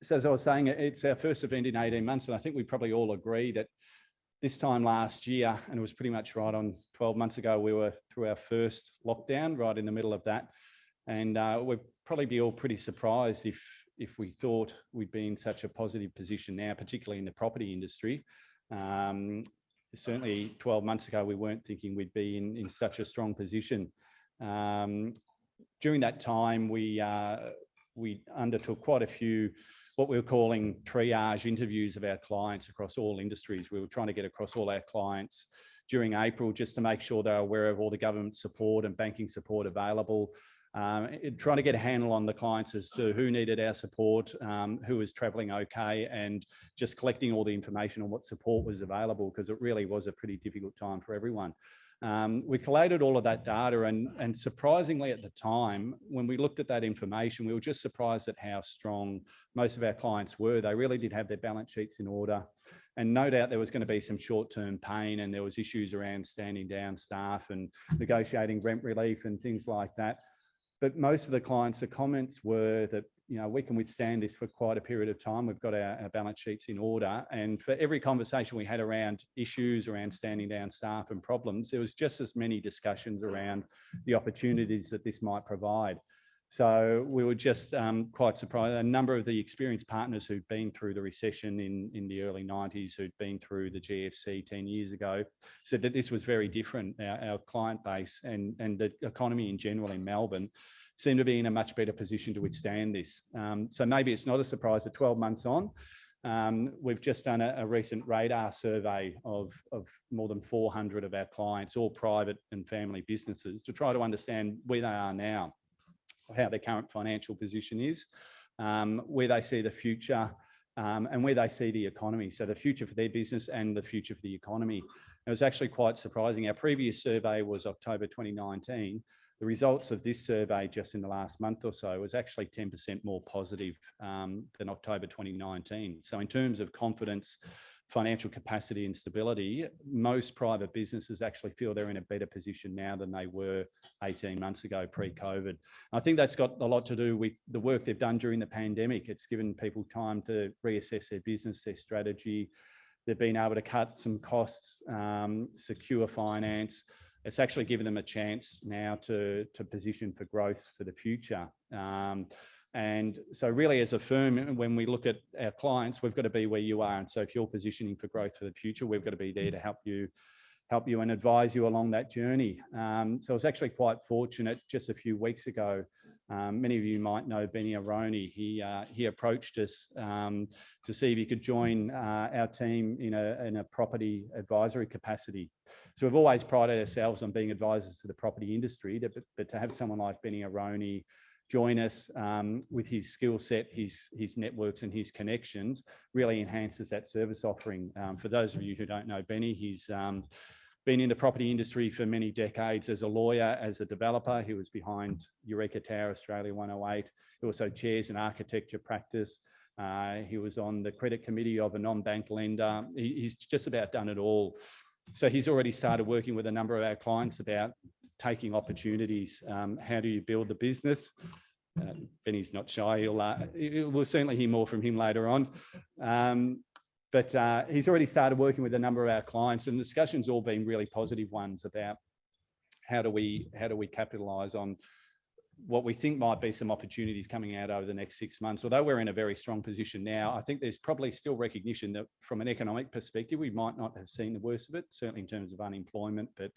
So as I was saying, it's our first event in 18 months, and I think we probably all agree that this time last year, and it was pretty much right on 12 months ago, we were through our first lockdown, right in the middle of that. And we'd probably be all pretty surprised if we thought we'd be in such a positive position now, particularly in the property industry. Certainly 12 months ago, we weren't thinking we'd be in such a strong position. During that time, we undertook quite a few what we were calling triage interviews of our clients across all industries. We were trying to get across all our clients during April just to make sure they're aware of all the government support and banking support available, trying to get a handle on the clients as to who needed our support, who was travelling okay, and just collecting all the information on what support was available, because it really was a pretty difficult time for everyone. We collated all of that data, and surprisingly at the time, when we looked at that information, we were just surprised at how strong most of our clients were. They really did have their balance sheets in order. And no doubt there was going to be some short-term pain, and there was issues around standing down staff and negotiating rent relief and things like that. But most of the clients, the comments were that, you know, we can withstand this for quite a period of time. We've got our balance sheets in order. And for every conversation we had around issues, around standing down staff and problems, there was just as many discussions around the opportunities that this might provide. So we were just quite surprised. A number of the experienced partners who'd been through the recession in the early 90s, who'd been through the GFC 10 years ago, said that this was very different. Our client base and the economy in general in Melbourne seemed to be in a much better position to withstand this. So maybe it's not a surprise that 12 months on, we've just done a recent radar survey of more than 400 of our clients, all private and family businesses, to try to understand where they are now, how their current financial position is, where they see the future, and where they see the economy. So the future for their business and the future for the economy. It was actually quite surprising. Our previous survey was October 2019. The results of this survey just in the last month or so was actually 10% more positive than October 2019. So in terms of confidence, financial capacity and stability, most private businesses actually feel they're in a better position now than they were 18 months ago pre-COVID. I think that's got a lot to do with the work they've done during the pandemic. It's given people time to reassess their business, their strategy. They've been able to cut some costs, secure finance. It's actually given them a chance now to position for growth for the future. And so really as a firm, when we look at our clients, we've got to be where you are. And so if you're positioning for growth for the future, we've got to be there to help you and advise you along that journey. So I was actually quite fortunate just a few weeks ago. Many of you might know Benny Aroni. He approached us to see if he could join our team in a property advisory capacity. So we've always prided ourselves on being advisors to the property industry, but to have someone like Benny Aroni join us with his skill set, his networks and his connections really enhances that service offering. For those of you who don't know Benny, he's been in the property industry for many decades as a lawyer, as a developer. He was behind Eureka Tower Australia 108. He also chairs an architecture practice. He was on the credit committee of a non-bank lender. He's just about done it all. So he's already started working with a number of our clients about taking opportunities. How do you build the business? Benny's not shy. We'll certainly hear more from him later on. But he's already started working with a number of our clients, and the discussion's all been really positive ones about how do we capitalise on what we think might be some opportunities coming out over the next 6 months. Although we're in a very strong position now, I think there's probably still recognition that from an economic perspective, we might not have seen the worst of it, certainly in terms of unemployment. But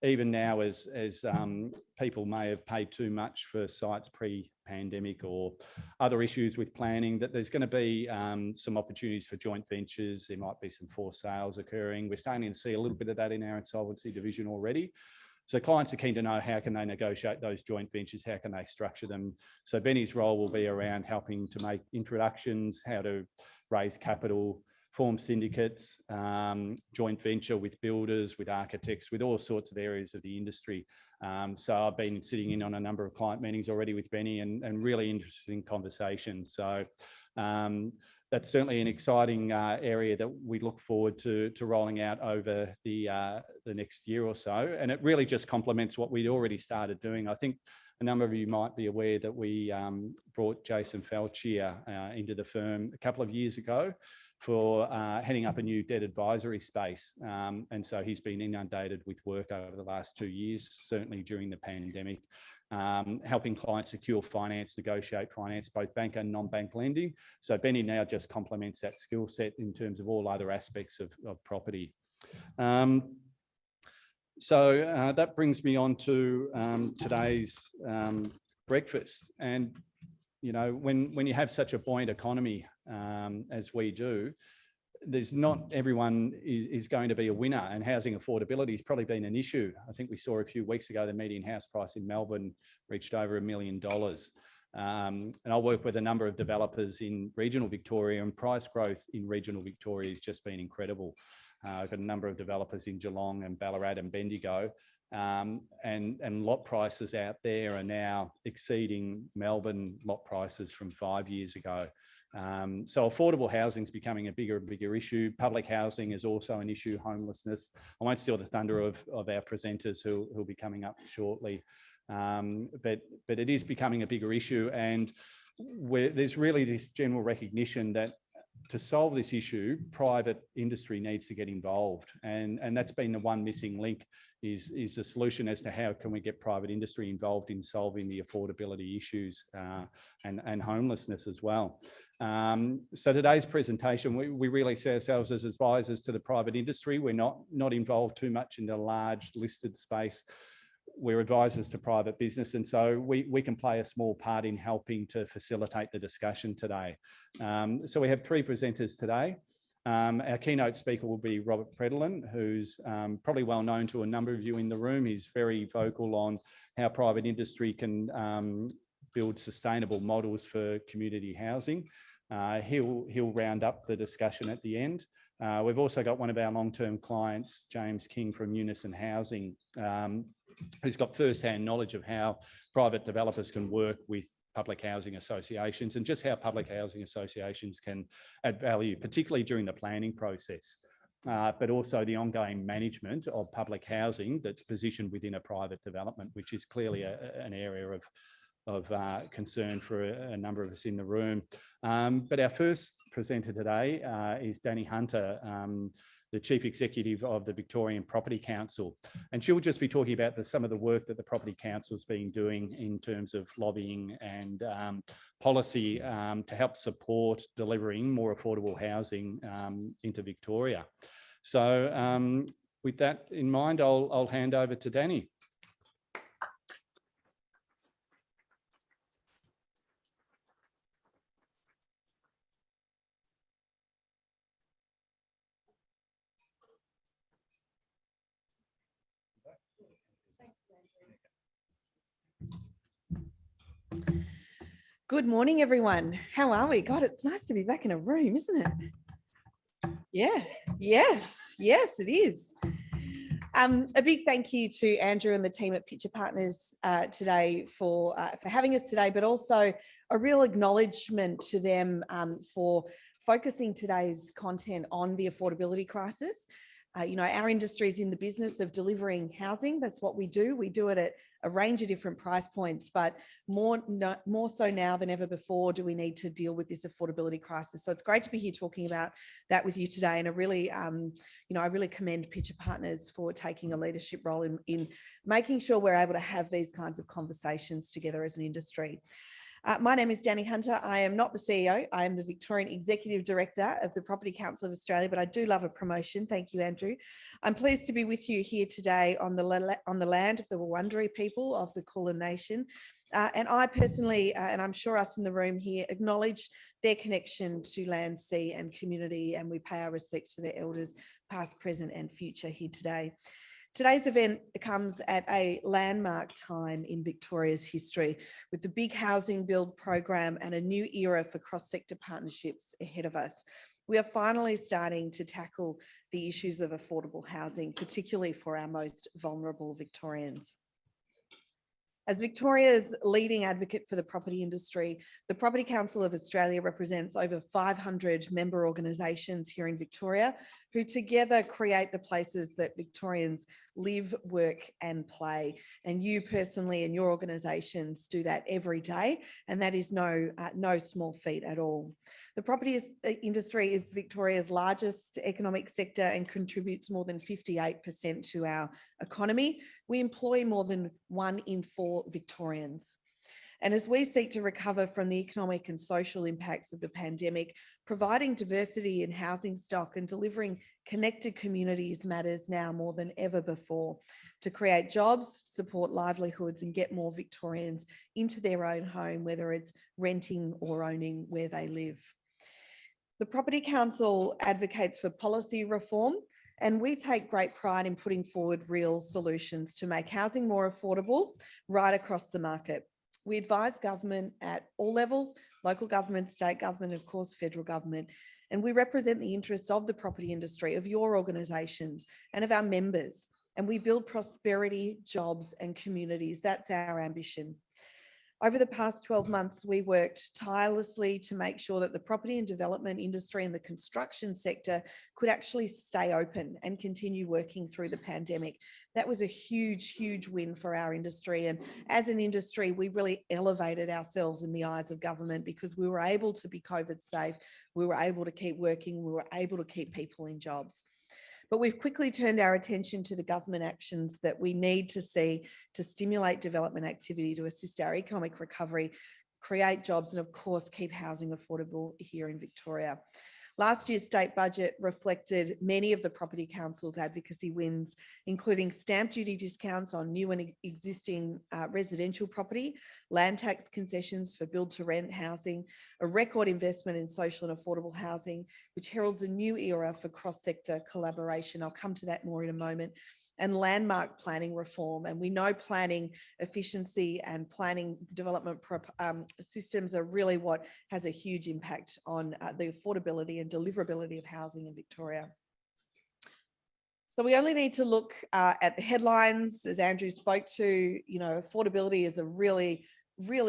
even now, as people may have paid too much for sites pre-pandemic or other issues with planning, that there's going to be some opportunities for joint ventures. There might be some forced sales occurring. We're starting to see a little bit of that in our insolvency division already. So clients are keen to know how can they negotiate those joint ventures, how can they structure them. So Benny's role will be around helping to make introductions, how to raise capital, form syndicates, joint venture with builders, with architects, with all sorts of areas of the industry. So I've been sitting in on a number of client meetings already with Benny and really interesting conversations. So that's certainly an exciting area that we look forward to rolling out over the next year or so. And it really just complements what we'd already started doing. I think a number of you might be aware that we brought Jason Felchier into the firm a couple of years ago for heading up a new debt advisory space. And so he's been inundated with work over the last 2 years, certainly during the pandemic, helping clients secure finance, negotiate finance, both bank and non-bank lending. So Benny now just complements that skill set in terms of all other aspects of property. So that brings me on to today's breakfast. And, you know, when you have such a buoyant economy as we do, there's not everyone is going to be a winner, and housing affordability has probably been an issue. I think we saw a few weeks ago the median house price in Melbourne reached over $1 million. And I work with a number of developers in regional Victoria, and price growth in regional Victoria has just been incredible. I've got a number of developers in Geelong and Ballarat and Bendigo, and lot prices out there are now exceeding Melbourne lot prices from 5 years ago. So affordable housing is becoming a bigger and bigger issue. Public housing is also an issue, homelessness. I won't steal the thunder of our presenters who'll be coming up shortly, but it is becoming a bigger issue, and there's really this general recognition that to solve this issue, private industry needs to get involved, and that's been the one missing link is the solution as to how can we get private industry involved in solving the affordability issues and homelessness as well. So today's presentation, we really see ourselves as advisors to the private industry. We're not involved too much in the large listed space. We're advisors to private business, and so we can play a small part in helping to facilitate the discussion today. So we have 3 presenters today. Our keynote speaker will be Robert Predlin, who's probably well known to a number of you in the room. He's very vocal on how private industry can build sustainable models for community housing. He'll round up the discussion at the end. We've also got one of our long-term clients, James King from Unison Housing, who's got first-hand knowledge of how private developers can work with public housing associations and just how public housing associations can add value, particularly during the planning process, but also the ongoing management of public housing that's positioned within a private development, which is clearly an area of concern for a number of us in the room. But our first presenter today is Danny Hunter, the Chief Executive of the Victorian Property Council. And she'll just be talking about some of the work that the Property Council's been doing in terms of lobbying and policy to help support delivering more affordable housing into Victoria. So with that in mind, I'll hand over to Danny. Good morning, everyone. How are we? God, it's nice to be back in a room, isn't it? Yeah, yes, it is. A big thank you to Andrew and the team at Pitcher Partners today for having us today, but also a real acknowledgement to them for focusing today's content on the affordability crisis. You know, our industry is in the business of delivering housing. That's what we do. We do it at a range of different price points, but more so now than ever before do we need to deal with this affordability crisis. So it's great to be here talking about that with you today. And I really, you know, I really commend Pitcher Partners for taking a leadership role in making sure we're able to have these kinds of conversations together as an industry. My name is Danny Hunter. I am not the CEO. I am the Victorian Executive Director of the Property Council of Australia, but I do love a promotion. Thank you, Andrew. I'm pleased to be with you here today on the land of the Wurundjeri people of the Kulin Nation. And I personally, and I'm sure us in the room here, acknowledge their connection to land, sea and community, and we pay our respects to their elders, past, present and future here today. Today's event comes at a landmark time in Victoria's history, with the big housing build program and a new era for cross-sector partnerships ahead of us. We are finally starting to tackle the issues of affordable housing, particularly for our most vulnerable Victorians. As Victoria's leading advocate for the property industry, the Property Council of Australia represents over 500 member organisations here in Victoria, who together create the places that Victorians live, work and play. And you personally and your organisations do that every day, and that is no small feat at all. The property industry is Victoria's largest economic sector and contributes more than 58% to our economy. We employ more than 1 in 4 Victorians. And as we seek to recover from the economic and social impacts of the pandemic, providing diversity in housing stock and delivering connected communities matters now more than ever before to create jobs, support livelihoods and get more Victorians into their own home, whether it's renting or owning where they live. The Property Council advocates for policy reform, and we take great pride in putting forward real solutions to make housing more affordable right across the market. We advise government at all levels, local government, state government, of course, federal government, and we represent the interests of the property industry, of your organisations and of our members. And we build prosperity, jobs and communities. That's our ambition. Over the past 12 months, we worked tirelessly to make sure that the property and development industry and the construction sector could actually stay open and continue working through the pandemic. That was a huge, huge win for our industry. And as an industry, we really elevated ourselves in the eyes of government because we were able to be COVID safe, we were able to keep working, we were able to keep people in jobs. But we've quickly turned our attention to the government actions that we need to see to stimulate development activity to assist our economic recovery, create jobs, and of course, keep housing affordable here in Victoria. Last year's state budget reflected many of the Property Council's advocacy wins, including stamp duty discounts on new and existing residential property, land tax concessions for build-to-rent housing, a record investment in social and affordable housing, which heralds a new era for cross-sector collaboration. I'll come to that more in a moment. And landmark planning reform. And we know planning efficiency and planning development systems are really what has a huge impact on the affordability and deliverability of housing in Victoria. So we only need to look at the headlines. As Andrew spoke to, you know, affordability is a really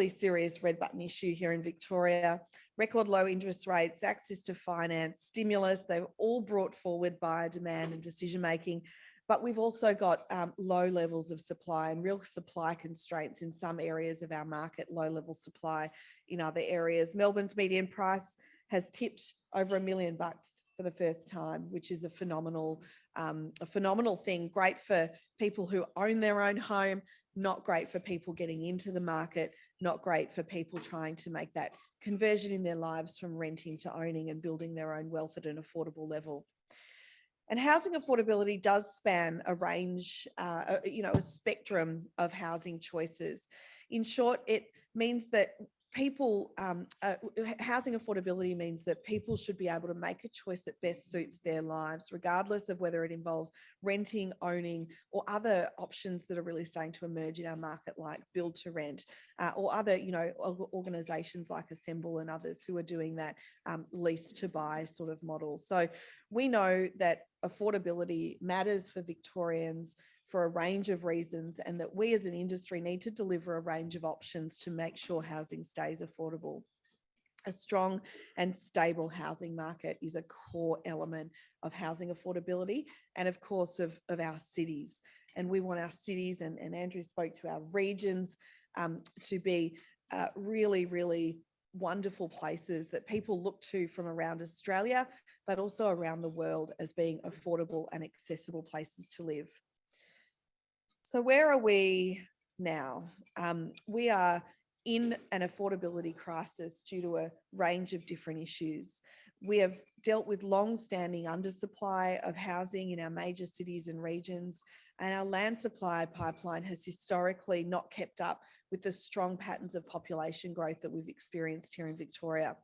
serious red button issue here in Victoria. Record low interest rates, access to finance, stimulus, they're all brought forward by demand and decision making. But we've also got low levels of supply and real supply constraints in some areas of our market, low level supply in other areas. Melbourne's median price has tipped over $1 million for the first time, which is a phenomenal thing. Great for people who own their own home, not great for people getting into the market, not great for people trying to make that conversion in their lives from renting to owning and building their own wealth at an affordable level. And housing affordability does span a range, a spectrum of housing choices. In short, it means that housing affordability means that people should be able to make a choice that best suits their lives, regardless of whether it involves renting, owning, or other options that are really starting to emerge in our market, like build to rent, or other, organisations like Assemble and others who are doing that lease to buy sort of model. So we know that affordability matters for Victorians for a range of reasons, and that we as an industry need to deliver a range of options to make sure housing stays affordable. A strong and stable housing market is a core element of housing affordability and of course of our cities. And we want our cities, and Andrew spoke to our regions, to be really wonderful places that people look to from around Australia, but also around the world as being affordable and accessible places to live. So where are we now? We are in an affordability crisis due to a range of different issues. We have dealt with long-standing undersupply of housing in our major cities and regions, and our land supply pipeline has historically not kept up with the strong patterns of population growth that we've experienced here in Victoria.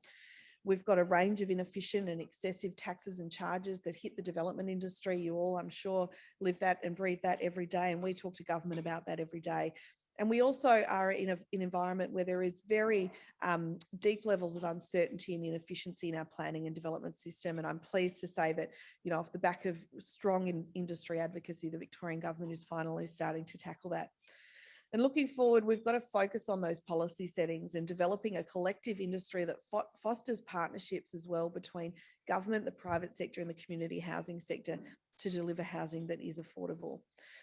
We've got a range of inefficient and excessive taxes and charges that hit the development industry. You all, I'm sure, live that and breathe that every day, and we talk to government about that every day. And we also are in an environment where there is very deep levels of uncertainty and inefficiency in our planning and development system. And I'm pleased to say that, off the back of strong industry advocacy, the Victorian government is finally starting to tackle that. And looking forward, we've got to focus on those policy settings and developing a collective industry that fosters partnerships as well between government, the private sector and the community housing sector to deliver housing that is affordable.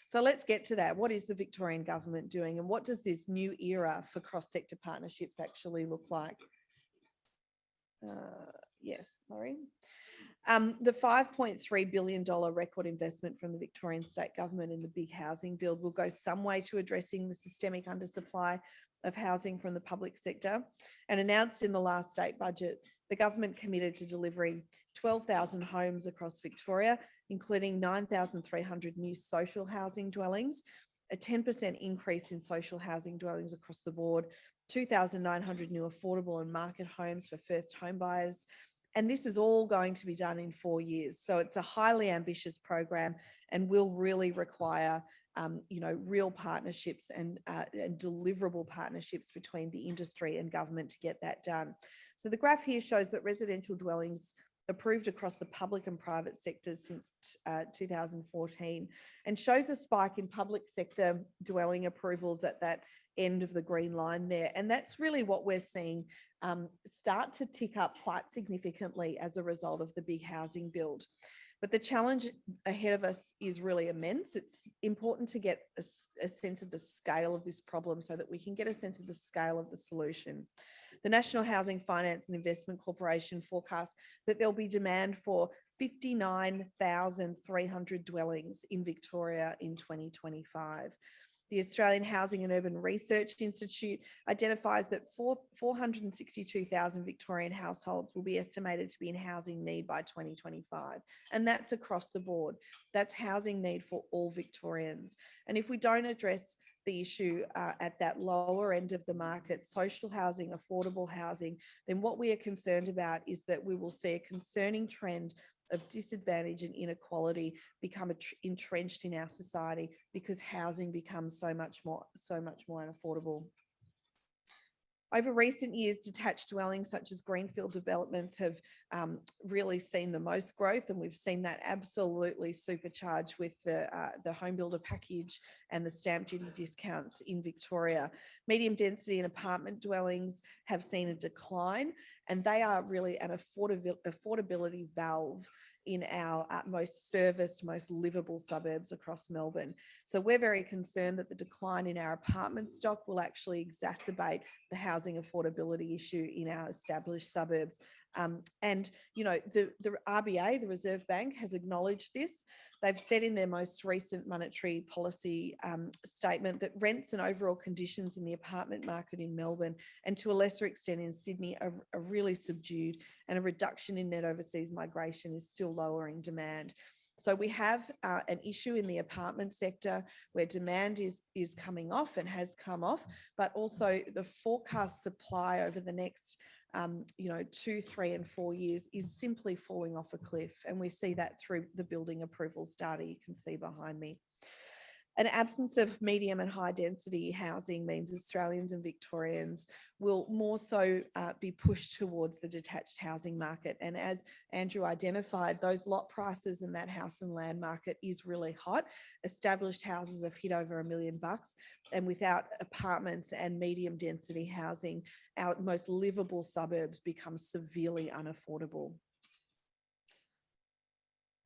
So let's get to that. What is the Victorian government doing, and what does this new era for cross-sector partnerships actually look like? The $5.3 billion record investment from the Victorian state government in the big housing build will go some way to addressing the systemic undersupply of housing from the public sector. And announced in the last state budget, the government committed to delivering 12,000 homes across Victoria, including 9,300 new social housing dwellings, a 10% increase in social housing dwellings across the board, 2,900 new affordable and market homes for first home buyers. And this is all going to be done in 4 years. So it's a highly ambitious program and will really require real partnerships and deliverable partnerships between the industry and government to get that done. So the graph here shows that residential dwellings approved across the public and private sectors since 2014 and shows a spike in public sector dwelling approvals at that end of the green line there. And that's really what we're seeing start to tick up quite significantly as a result of the big housing build. But the challenge ahead of us is really immense. It's important to get a sense of the scale of this problem so that we can get a sense of the scale of the solution. The National Housing Finance and Investment Corporation forecasts that there'll be demand for 59,300 dwellings in Victoria in 2025. The Australian Housing and Urban Research Institute identifies that 462,000 Victorian households will be estimated to be in housing need by 2025. And that's across the board. That's housing need for all Victorians. And if we don't address the issue at that lower end of the market, social housing, affordable housing, then what we are concerned about is that we will see a concerning trend of disadvantage and inequality become entrenched in our society because housing becomes so much more unaffordable. Over recent years, detached dwellings such as greenfield developments have really seen the most growth, and we've seen that absolutely supercharged with the home builder package and the stamp duty discounts in Victoria. Medium density and apartment dwellings have seen a decline, and they are really an affordability valve in our most serviced, most livable suburbs across Melbourne. So we're very concerned that the decline in our apartment stock will actually exacerbate the housing affordability issue in our established suburbs. And, you know, the RBA, the Reserve Bank, has acknowledged this. They've said in their most recent monetary policy statement that rents and overall conditions in the apartment market in Melbourne, and to a lesser extent in Sydney, are really subdued, and a reduction in net overseas migration is still lowering demand. So we have an issue in the apartment sector where demand is coming off and has come off, but also the forecast supply over the next 2, 3 and 4 years is simply falling off a cliff. And we see that through the building approvals data you can see behind me. An absence of medium and high density housing means Australians and Victorians will more so be pushed towards the detached housing market. And as Andrew identified, those lot prices in that house and land market is really hot. Established houses have hit over $1 million, and without apartments and medium density housing, our most livable suburbs become severely unaffordable.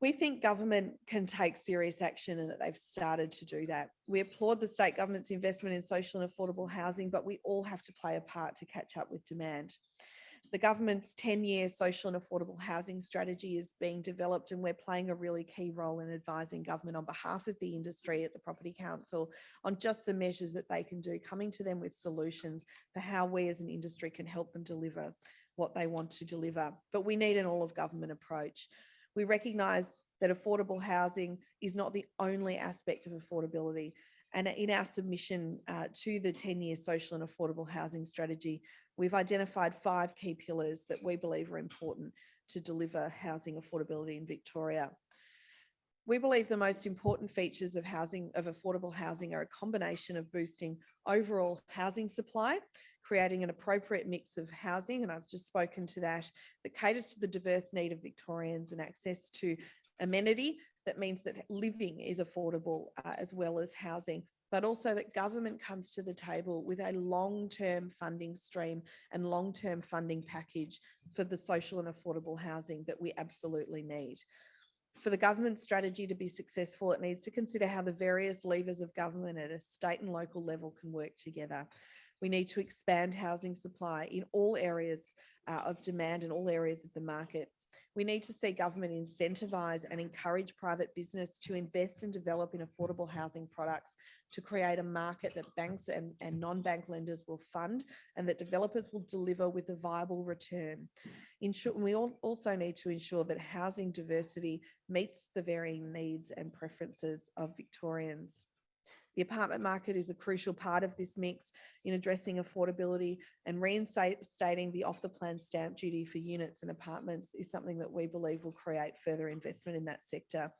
We think government can take serious action and that they've started to do that. We applaud the state government's investment in social and affordable housing, but we all have to play a part to catch up with demand. The government's 10-year social and affordable housing strategy is being developed, and we're playing a really key role in advising government on behalf of the industry at the Property Council on just the measures that they can do, coming to them with solutions for how we as an industry can help them deliver what they want to deliver. But we need an all-of-government approach. We recognise that affordable housing is not the only aspect of affordability. And in our submission to the 10-year social and affordable housing strategy, we've identified 5 key pillars that we believe are important to deliver housing affordability in Victoria. We believe the most important features of affordable housing are a combination of boosting overall housing supply, creating an appropriate mix of housing, and I've just spoken to that caters to the diverse need of Victorians, and access to amenity that means that living is affordable as well as housing, but also that government comes to the table with a long-term funding stream and long-term funding package for the social and affordable housing that we absolutely need. For the government strategy to be successful, it needs to consider how the various levers of government at a state and local level can work together. We need to expand housing supply in all areas of demand and all areas of the market. We need to see government incentivise and encourage private business to invest and develop in affordable housing products to create a market that banks and non-bank lenders will fund and that developers will deliver with a viable return. We also need to ensure that housing diversity meets the varying needs and preferences of Victorians. The apartment market is a crucial part of this mix in addressing affordability, and reinstating the off-the-plan stamp duty for units and apartments is something that we believe will create further investment in that sector.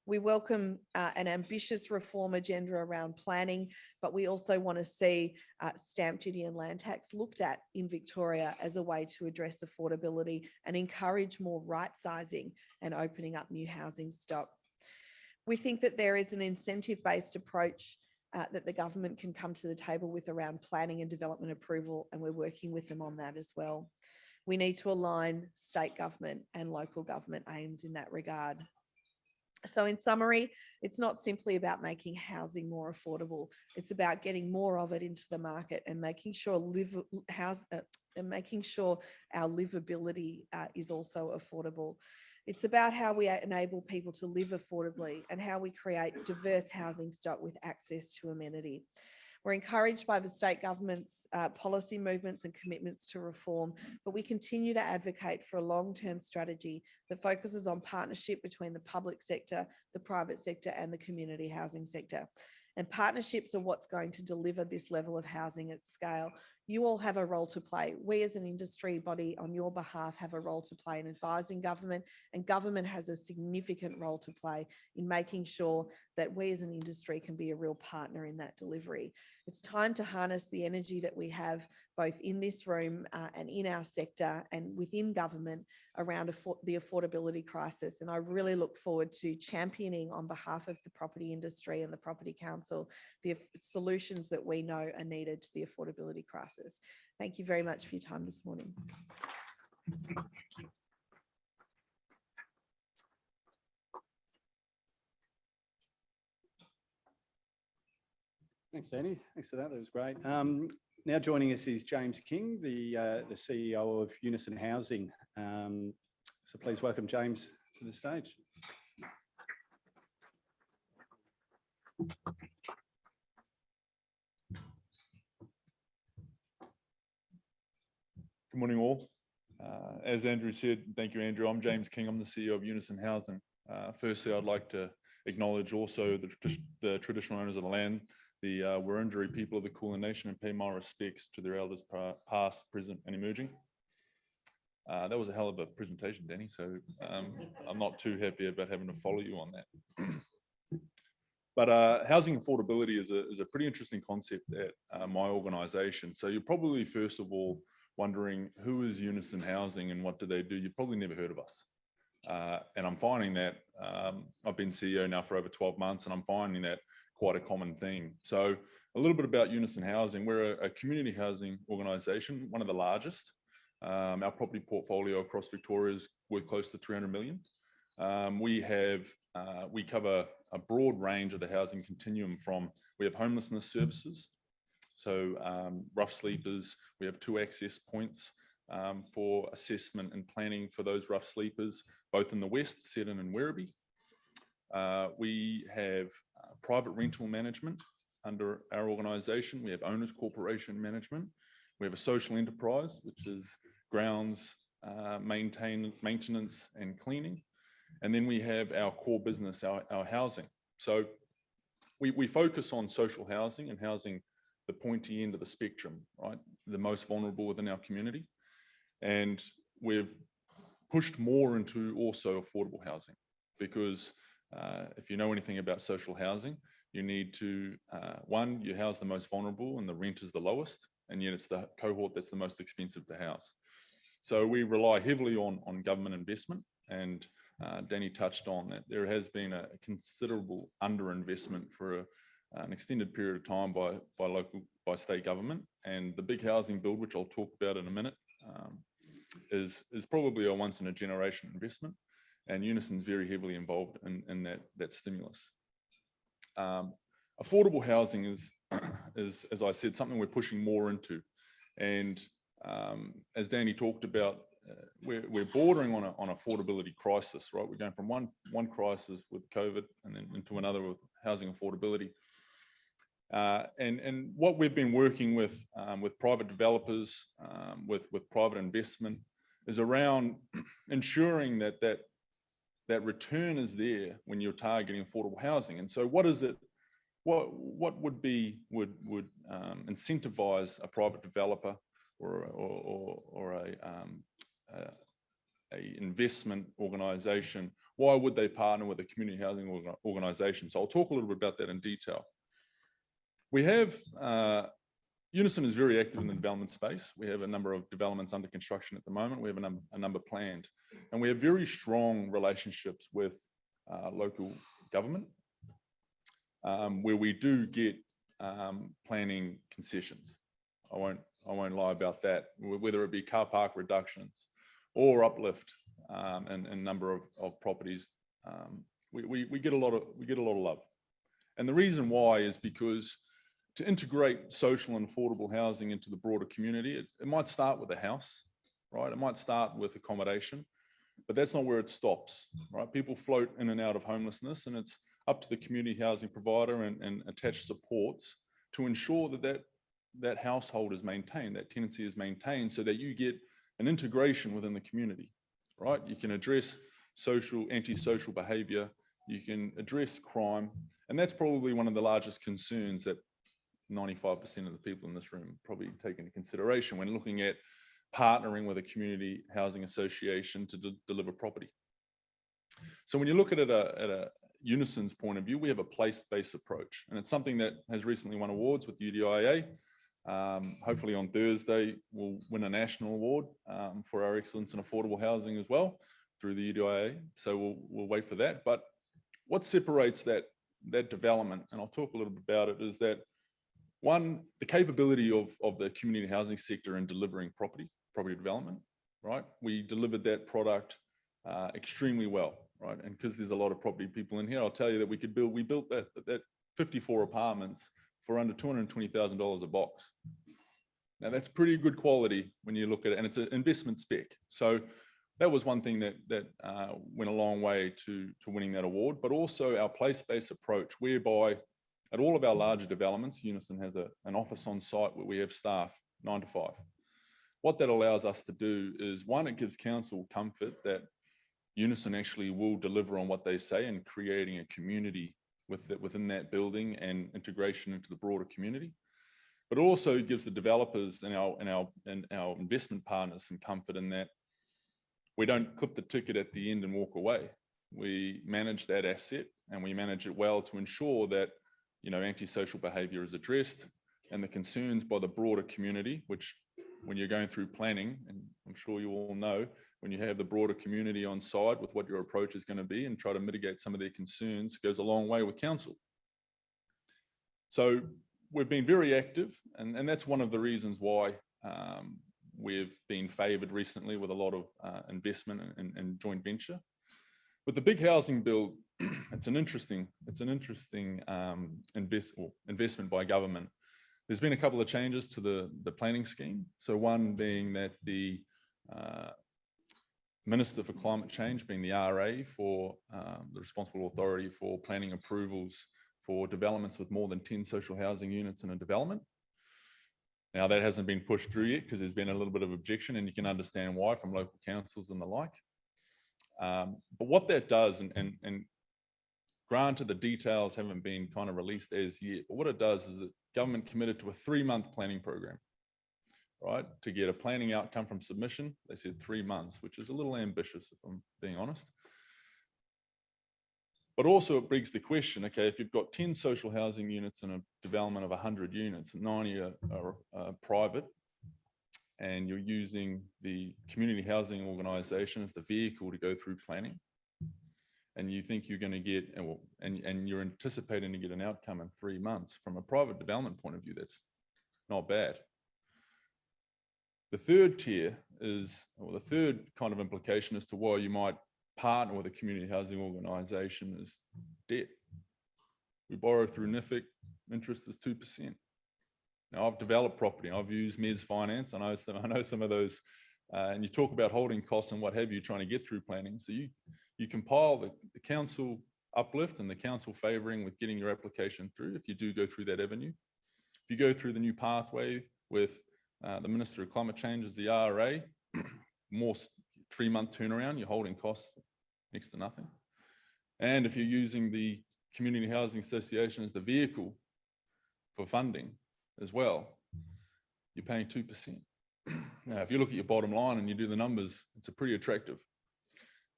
We welcome an ambitious reform agenda around planning, but we also want to see stamp duty and land tax looked at in Victoria as a way to address affordability and encourage more right-sizing and opening up new housing stock. We think that there is an incentive-based approach that the government can come to the table with around planning and development approval, and we're working with them on that as well. We need to align state government and local government aims in that regard. So in summary, it's not simply about making housing more affordable. It's about getting more of it into the market and making sure our livability is also affordable. It's about how we enable people to live affordably and how we create diverse housing stock with access to amenity. We're encouraged by the state government's policy movements and commitments to reform, but we continue to advocate for a long-term strategy that focuses on partnership between the public sector, the private sector, and the community housing sector. And partnerships are what's going to deliver this level of housing at scale. You all have a role to play. We as an industry body on your behalf have a role to play in advising government, and government has a significant role to play in making sure that we as an industry can be a real partner in that delivery. It's time to harness the energy that we have both in this room and in our sector and within government around the affordability crisis. And I really look forward to championing on behalf of the property industry and the Property Council the solutions that we know are needed to the affordability crisis. Thank you very much for your time this morning. Thanks, Danny. Thanks for that. That was great. Now joining us is James King, the CEO of Unison Housing. So please welcome James to the stage. Good morning, all. As Andrew said, thank you, Andrew. I'm James King. I'm the CEO of Unison Housing. Firstly, I'd like to acknowledge also the traditional owners of the land, the Wurundjeri people of the Kulin Nation, and pay my respects to their elders past, present, and emerging. That was a hell of a presentation, Danny, so I'm not too happy about having to follow you on that. But housing affordability is a pretty interesting concept at my organisation. So you're probably, first of all, wondering who is Unison Housing and what do they do? You've probably never heard of us. And I'm finding that I've been CEO now for over 12 months, and I'm finding that quite a common thing. So a little bit about Unison Housing. We're a community housing organisation, one of the largest. Our property portfolio across Victoria is worth close to 300 million. We cover a broad range of the housing continuum we have homelessness services. So rough sleepers, we have 2 access points for assessment and planning for those rough sleepers, both in the West, Seddon and Werribee. We have private rental management under our organisation. We have owners corporation management. We have a social enterprise, which is grounds, maintenance and cleaning. And then we have our core business, our housing. So we focus on social housing and housing the pointy end of the spectrum, right? The most vulnerable within our community. And we've pushed more into also affordable housing because if you know anything about social housing, you need to, one, you house the most vulnerable and the rent is the lowest, and yet it's the cohort that's the most expensive to house. So we rely heavily on government investment, and Danny touched on that. There has been a considerable underinvestment for an extended period of time by state government. And the big housing build, which I'll talk about in a minute, is probably a once in a generation investment. And Unison's very heavily involved in that stimulus. Affordable housing is, as I said, something we're pushing more into. And as Danny talked about, we're bordering on an affordability crisis, right? We're going from one crisis with COVID and then into another with housing affordability. And what we've been working with private developers, with private investment, is around ensuring that return is there when you're targeting affordable housing. And so, what is it? What would incentivize a private developer or a investment organisation? Why would they partner with a community housing organisation? So I'll talk a little bit about that in detail. We have, Unison is very active in the development space. We have a number of developments under construction at the moment. We have a number planned. And we have very strong relationships with local government, where we do get planning concessions. I won't lie about that, whether it be car park reductions or uplift in number of properties. We get a lot of love. And the reason why is because to integrate social and affordable housing into the broader community, it might start with a house, right? It might start with accommodation, but that's not where it stops, right? People float in and out of homelessness, and it's up to the community housing provider and attached supports to ensure that household is maintained, that tenancy is maintained, so that you get an integration within the community, right? You can address antisocial behavior, you can address crime, and that's probably one of the largest concerns that 95% of the people in this room probably take into consideration when looking at partnering with a community housing association to deliver property. So when you look at it at a Unison's point of view, we have a place-based approach, and it's something that has recently won awards with UDIA. Hopefully on Thursday, we'll win a national award for our excellence in affordable housing as well through the UDIA. So we'll wait for that. But what separates that development, and I'll talk a little bit about it, is that one, the capability of the community housing sector in delivering property development, right? We delivered that product extremely well, right? And because there's a lot of property people in here, I'll tell you that we built that 54 apartments for under $220,000 a box. Now that's pretty good quality when you look at it, and it's an investment spec. So that was one thing that went a long way to winning that award, but also our place-based approach, whereby at all of our larger developments, Unison has an office on site where we have staff 9 to 5. What that allows us to do is, one, it gives council comfort that Unison actually will deliver on what they say and creating a community within that building and integration into the broader community. But also it gives the developers and our investment partners some comfort in that we don't clip the ticket at the end and walk away. We manage that asset, and we manage it well to ensure that antisocial behavior is addressed, and the concerns by the broader community, which when you're going through planning, and I'm sure you all know, when you have the broader community on side with what your approach is going to be and try to mitigate some of their concerns, goes a long way with council. So we've been very active, and that's one of the reasons why we've been favoured recently with a lot of investment and joint venture. With the big housing build, it's an interesting investment by government. There's been a couple of changes to the planning scheme. So one being that the Minister for Climate Change, being the RA for the responsible authority for planning approvals for developments with more than 10 social housing units in a development. Now that hasn't been pushed through yet because there's been a little bit of objection, and you can understand why from local councils and the like. But what that does, and granted the details haven't been kind of released as yet, but what it does is that government committed to a 3-month planning program, right? To get a planning outcome from submission, they said 3 months, which is a little ambitious if I'm being honest. But also it begs the question, okay, if you've got 10 social housing units in a development of 100 units, 90 are private, and you're using the community housing organisation as the vehicle to go through planning, and you think you're going to get, and you're anticipating to get an outcome in 3 months, from a private development point of view, that's not bad. The third tier is, or the third kind of implication as to why you might partner with a community housing organisation is debt. We borrow through NIFIC, interest is 2%. Now, I've developed property, I've used MES Finance, I know some of those, and you talk about holding costs and what have you, trying to get through planning. So you compile the council uplift and the council favouring with getting your application through, if you do go through that avenue. If you go through the new pathway with the Minister of Climate Change as the RA, more 3-month turnaround, you're holding costs next to nothing. And if you're using the Community Housing Association as the vehicle for funding as well, you're paying 2%. Now, if you look at your bottom line and you do the numbers, it's a pretty attractive.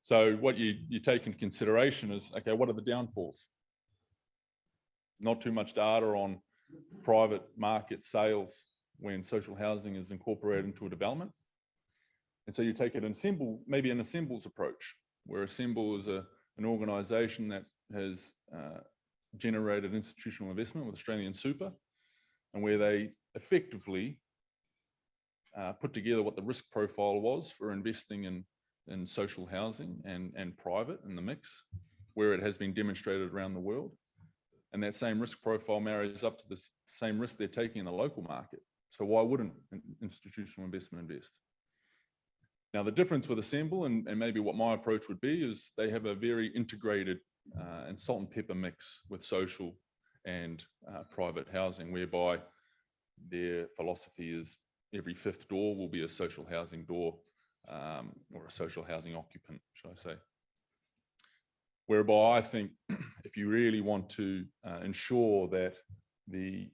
So what you take into consideration is, okay, what are the downfalls? Not too much data on private market sales when social housing is incorporated into a development. And so you take it in Assemble, maybe an Assemble's approach, where Assemble is an organisation that has generated institutional investment with Australian Super, and where they effectively put together what the risk profile was for investing in social housing and private in the mix, where it has been demonstrated around the world. And that same risk profile marries up to the same risk they're taking in the local market. So why wouldn't institutional investment invest? Now, the difference with Assemble and maybe what my approach would be is they have a very integrated and salt and pepper mix with social and private housing, whereby their philosophy is every 5th door will be a social housing door or a social housing occupant, shall I say. Whereby I think if you really want to ensure that the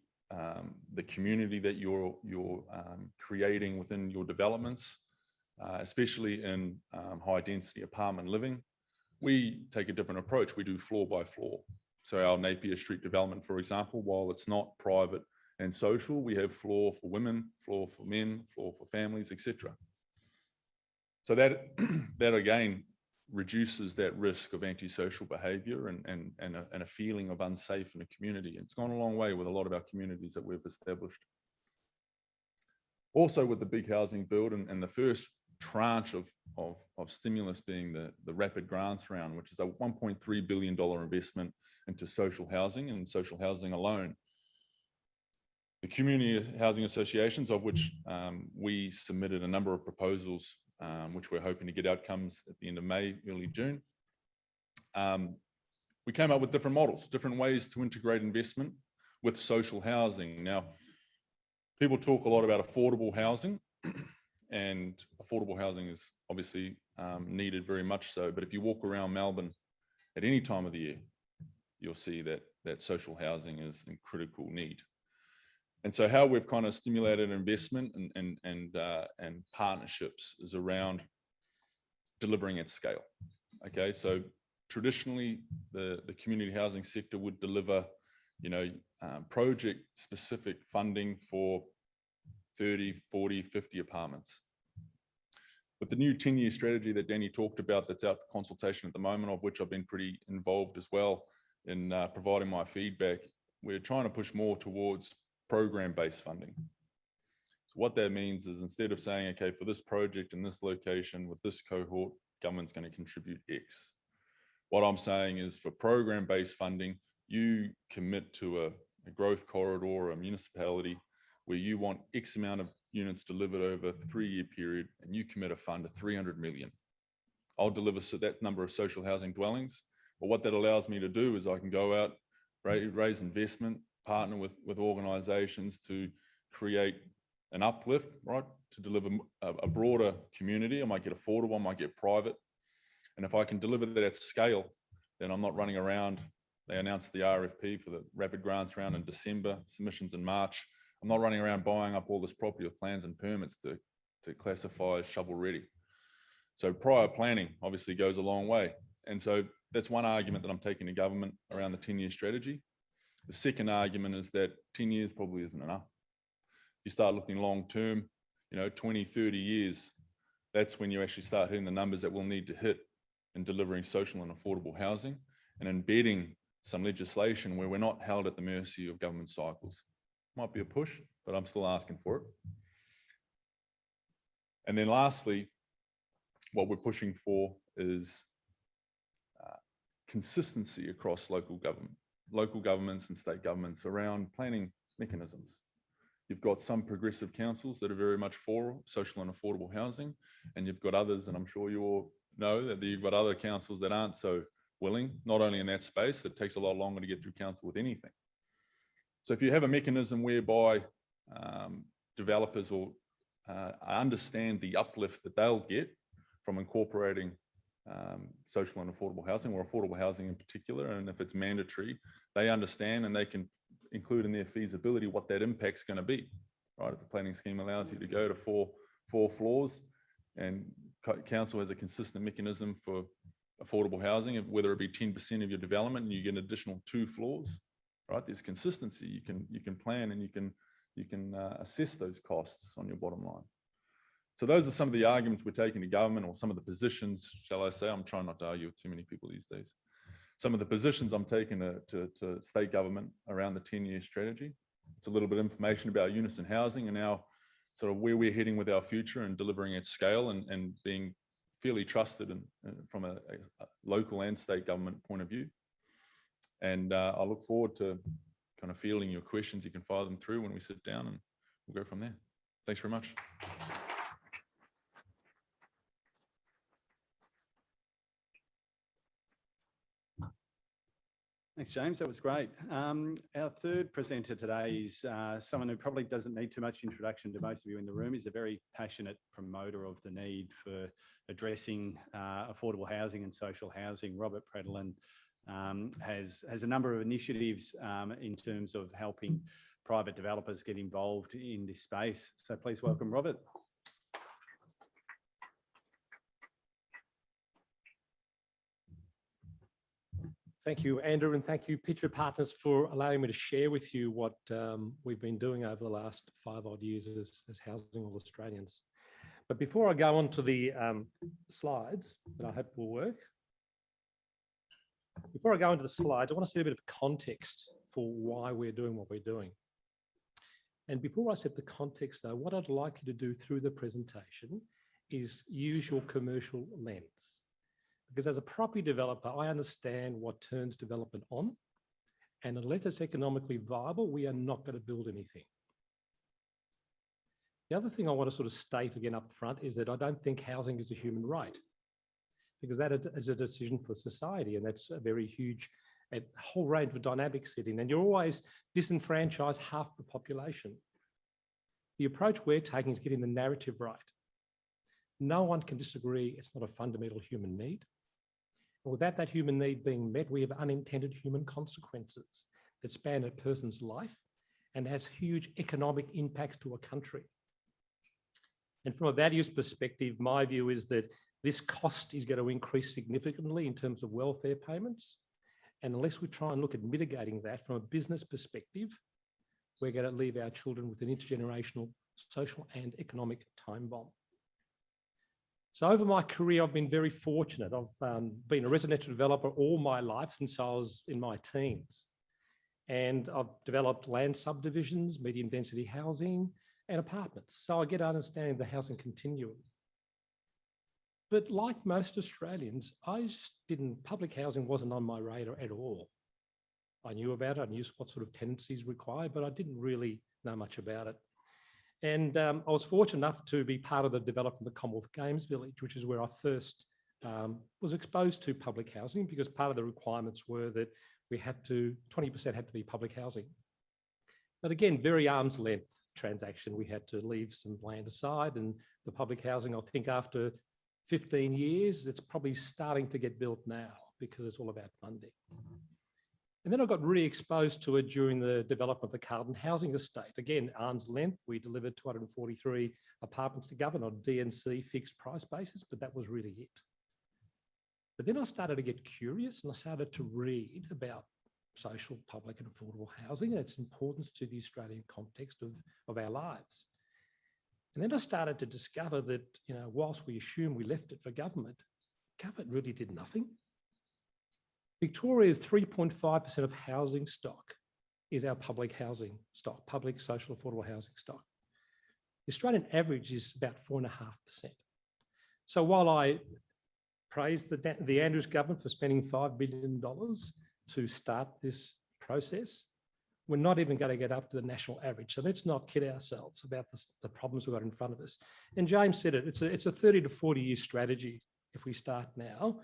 community that you're creating within your developments, especially in high density apartment living, we take a different approach. We do floor by floor. So our Napier Street development, for example, while it's not private and social, we have floor for women, floor for men, floor for families, etc. So that again reduces that risk of antisocial behaviour and a feeling of unsafe in a community. It's gone a long way with a lot of our communities that we've established. Also with the big housing build and the first tranche of stimulus being the rapid grants round, which is a $1.3 billion investment into social housing and social housing alone. The community housing associations, of which we submitted a number of proposals, which we're hoping to get outcomes at the end of May, early June. We came up with different models, different ways to integrate investment with social housing. Now, people talk a lot about affordable housing, and affordable housing is obviously needed very much so. But if you walk around Melbourne at any time of the year, you'll see that social housing is in critical need. And so how we've kind of stimulated investment and partnerships is around delivering at scale. Okay, so traditionally the community housing sector would deliver, project specific funding for 30, 40, 50 apartments. With the new 10-year strategy that Danny talked about that's out for consultation at the moment, of which I've been pretty involved as well in providing my feedback, we're trying to push more towards program-based funding. So what that means is, instead of saying, okay, for this project in this location with this cohort, government's going to contribute X. What I'm saying is, for program-based funding, you commit to a growth corridor or a municipality where you want X amount of units delivered over a 3-year period, and you commit a fund of 300 million. I'll deliver that number of social housing dwellings. But what that allows me to do is I can go out, raise investment, partner with organizations to create an uplift, right? To deliver a broader community. I might get affordable, I might get private. And if I can deliver that at scale, then I'm not running around. They announced the RFP for the rapid grants round in December, submissions in March. I'm not running around buying up all this property with plans and permits to classify as shovel ready. So prior planning obviously goes a long way. And so that's one argument that I'm taking to government around the 10-year strategy. The second argument is that 10 years probably isn't enough. You start looking long term, 20, 30 years, that's when you actually start hitting the numbers that we'll need to hit in delivering social and affordable housing and embedding some legislation where we're not held at the mercy of government cycles. Might be a push, but I'm still asking for it. And then lastly, what we're pushing for is consistency across local governments and state governments around planning mechanisms. You've got some progressive councils that are very much for social and affordable housing, and you've got others, and I'm sure you all know that you've got other councils that aren't so willing, not only in that space, that takes a lot longer to get through council with anything. So if you have a mechanism whereby developers or understand the uplift that they'll get from incorporating social and affordable housing, or affordable housing in particular, and if it's mandatory, they understand and they can include in their feasibility what that impact's going to be, right? If the planning scheme allows you to go to four floors, and council has a consistent mechanism for affordable housing, whether it be 10% of your development and you get an additional 2 floors, right? There's consistency. You can plan and you can assess those costs on your bottom line. So those are some of the arguments we're taking to government, or some of the positions, shall I say. I'm trying not to argue with too many people these days. Some of the positions I'm taking to state government around the 10-year strategy. It's a little bit of information about Unison Housing and now sort of where we're heading with our future and delivering at scale and being fairly trusted from a local and state government point of view. And I look forward to kind of fielding your questions. You can fire them through when we sit down, and we'll go from there. Thanks very much. Thanks, James. That was great. Our third presenter today is someone who probably doesn't need too much introduction to most of you in the room. He's a very passionate promoter of the need for addressing affordable housing and social housing. Robert Predlin has a number of initiatives in terms of helping private developers get involved in this space. So please welcome Robert. Thank you, Andrew, and thank you, Pitcher Partners, for allowing me to share with you what we've been doing over the last 5 odd years as Housing All Australians. But before I go on to the slides, that I hope will work, before I go into the slides, I want to set a bit of context for why we're doing what we're doing. And before I set the context, though, what I'd like you to do through the presentation is use your commercial lens. Because as a property developer, I understand what turns development on, and unless it's economically viable, we are not going to build anything. The other thing I want to sort of state again up front is that I don't think housing is a human right, because that is a decision for society, and that's a very huge, a whole range of dynamics sitting, and you always disenfranchise half the population. The approach we're taking is getting the narrative right. No one can disagree it's not a fundamental human need. And without that human need being met, we have unintended human consequences that span a person's life and has huge economic impacts to a country. And from a values perspective, my view is that this cost is going to increase significantly in terms of welfare payments. And unless we try and look at mitigating that from a business perspective, we're going to leave our children with an intergenerational social and economic time bomb. So over my career, I've been very fortunate. I've been a residential developer all my life since I was in my teens. And I've developed land subdivisions, medium density housing, and apartments. So I get understanding the housing continuum. But like most Australians, public housing wasn't on my radar at all. I knew about it, I knew what sort of tenancies required, but I didn't really know much about it. And I was fortunate enough to be part of the development of the Commonwealth Games Village, which is where I first was exposed to public housing, because part of the requirements were that we had to, 20% had to be public housing. But again, very arm's length transaction. We had to leave some land aside, and the public housing, I think after 15 years, it's probably starting to get built now because it's all about funding. And then I got really exposed to it during the development of the Carlton Housing Estate. Again, arm's length, we delivered 243 apartments to government on DNC fixed price basis, but that was really it. But then I started to get curious, and I started to read about social, public and affordable housing and its importance to the Australian context of our lives. And then I started to discover that, whilst we assume we left it for government, government really did nothing. Victoria's 3.5% of housing stock is our public housing stock, public social affordable housing stock. The Australian average is about 4.5%. So while I praise the Andrews government for spending $5 billion to start this process, we're not even going to get up to the national average. So let's not kid ourselves about the problems we've got in front of us. And James said it, it's a 30 to 40 year strategy if we start now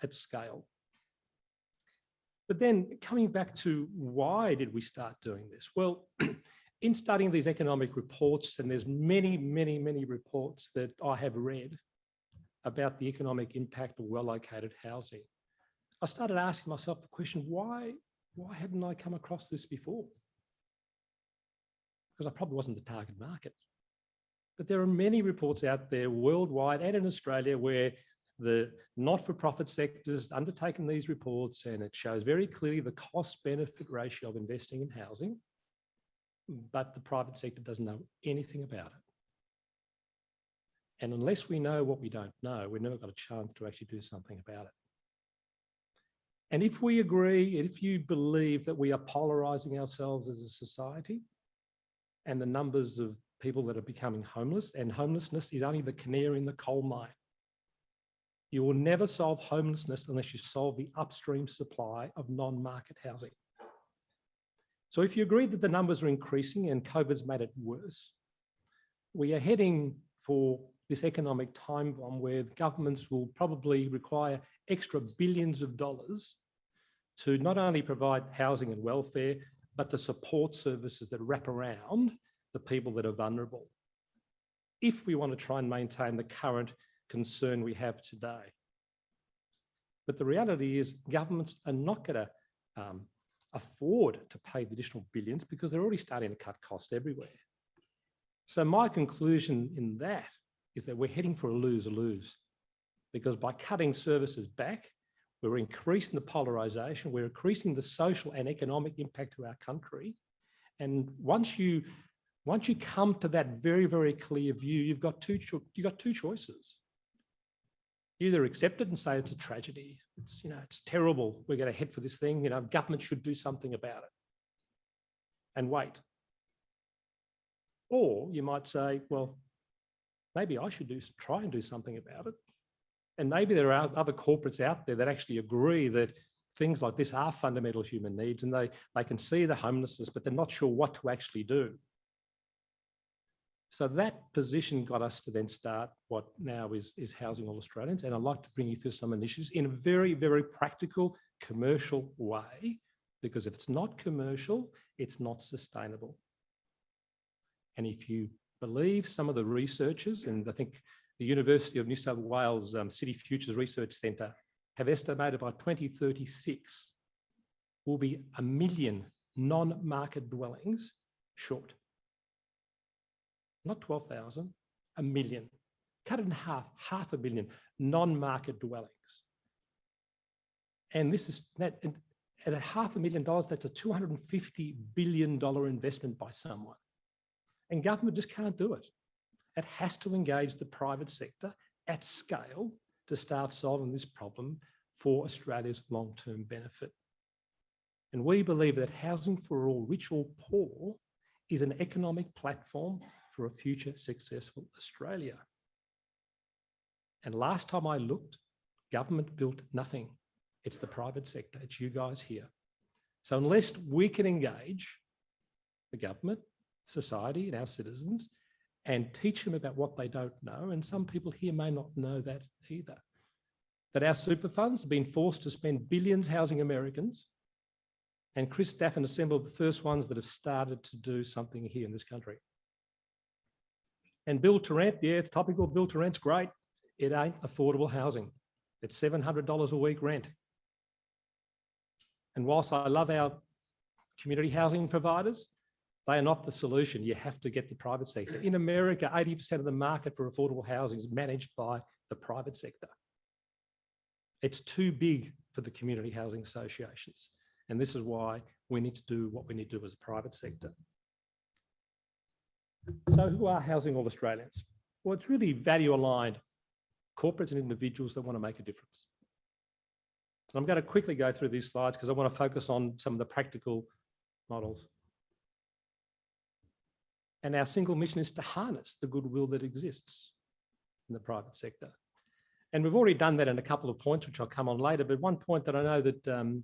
at scale. But then coming back to why did we start doing this? Well, in studying these economic reports, and there's many, many, many reports that I have read about the economic impact of well-located housing, I started asking myself the question, why hadn't I come across this before? Because I probably wasn't the target market. But there are many reports out there worldwide and in Australia where the not-for-profit sector's undertaken these reports, and it shows very clearly the cost-benefit ratio of investing in housing, but the private sector doesn't know anything about it. And unless we know what we don't know, we've never got a chance to actually do something about it. And if we agree, if you believe that we are polarising ourselves as a society, and the numbers of people that are becoming homeless, and homelessness is only the canary in the coal mine. You will never solve homelessness unless you solve the upstream supply of non-market housing. So if you agree that the numbers are increasing and COVID's made it worse, we are heading for this economic time bomb where governments will probably require extra billions of dollars to not only provide housing and welfare, but the support services that wrap around the people that are vulnerable, if we want to try and maintain the current concern we have today. But the reality is governments are not going to afford to pay the additional billions because they're already starting to cut costs everywhere. So my conclusion in that is that we're heading for a lose-lose, because by cutting services back, we're increasing the polarisation, we're increasing the social and economic impact to our country. And once you come to that very, very clear view, you've got two choices. You either accept it and say it's a tragedy. It's terrible. We're going to head for this thing. Government should do something about it and wait. Or you might say, well, maybe I should try and do something about it. And maybe there are other corporates out there that actually agree that things like this are fundamental human needs, and they can see the homelessness, but they're not sure what to actually do. So that position got us to then start what now is Housing All Australians. And I'd like to bring you through some initiatives in a very, very practical, commercial way, because if it's not commercial, it's not sustainable. And if you believe some of the researchers, and I think the University of New South Wales City Futures Research Centre have estimated by 2036 will be 1 million non-market dwellings short. Not 12,000, 1 million. Cut it in half, 500 million non-market dwellings. And this is that at $500,000, that's a $250 billion investment by someone. And government just can't do it. It has to engage the private sector at scale to start solving this problem for Australia's long-term benefit. And we believe that housing for all, rich or poor, is an economic platform for a future successful Australia. And last time I looked, government built nothing. It's the private sector, it's you guys here. So unless we can engage the government, society and our citizens and teach them about what they don't know, and some people here may not know that either, that our super funds have been forced to spend billions housing Americans, and Chris Staffen assembled the first ones that have started to do something here in this country. And build to rent, yeah, it's topical, build to rent's great. It ain't affordable housing. It's $700 a week rent. And whilst I love our community housing providers, they are not the solution. You have to get the private sector. In America, 80% of the market for affordable housing is managed by the private sector. It's too big for the community housing associations. And this is why we need to do what we need to do as a private sector. So who are Housing All Australians? Well, it's really value aligned corporates and individuals that want to make a difference. And I'm going to quickly go through these slides because I want to focus on some of the practical models. And our single mission is to harness the goodwill that exists in the private sector. And we've already done that in a couple of points, which I'll come on later. But one point that I know that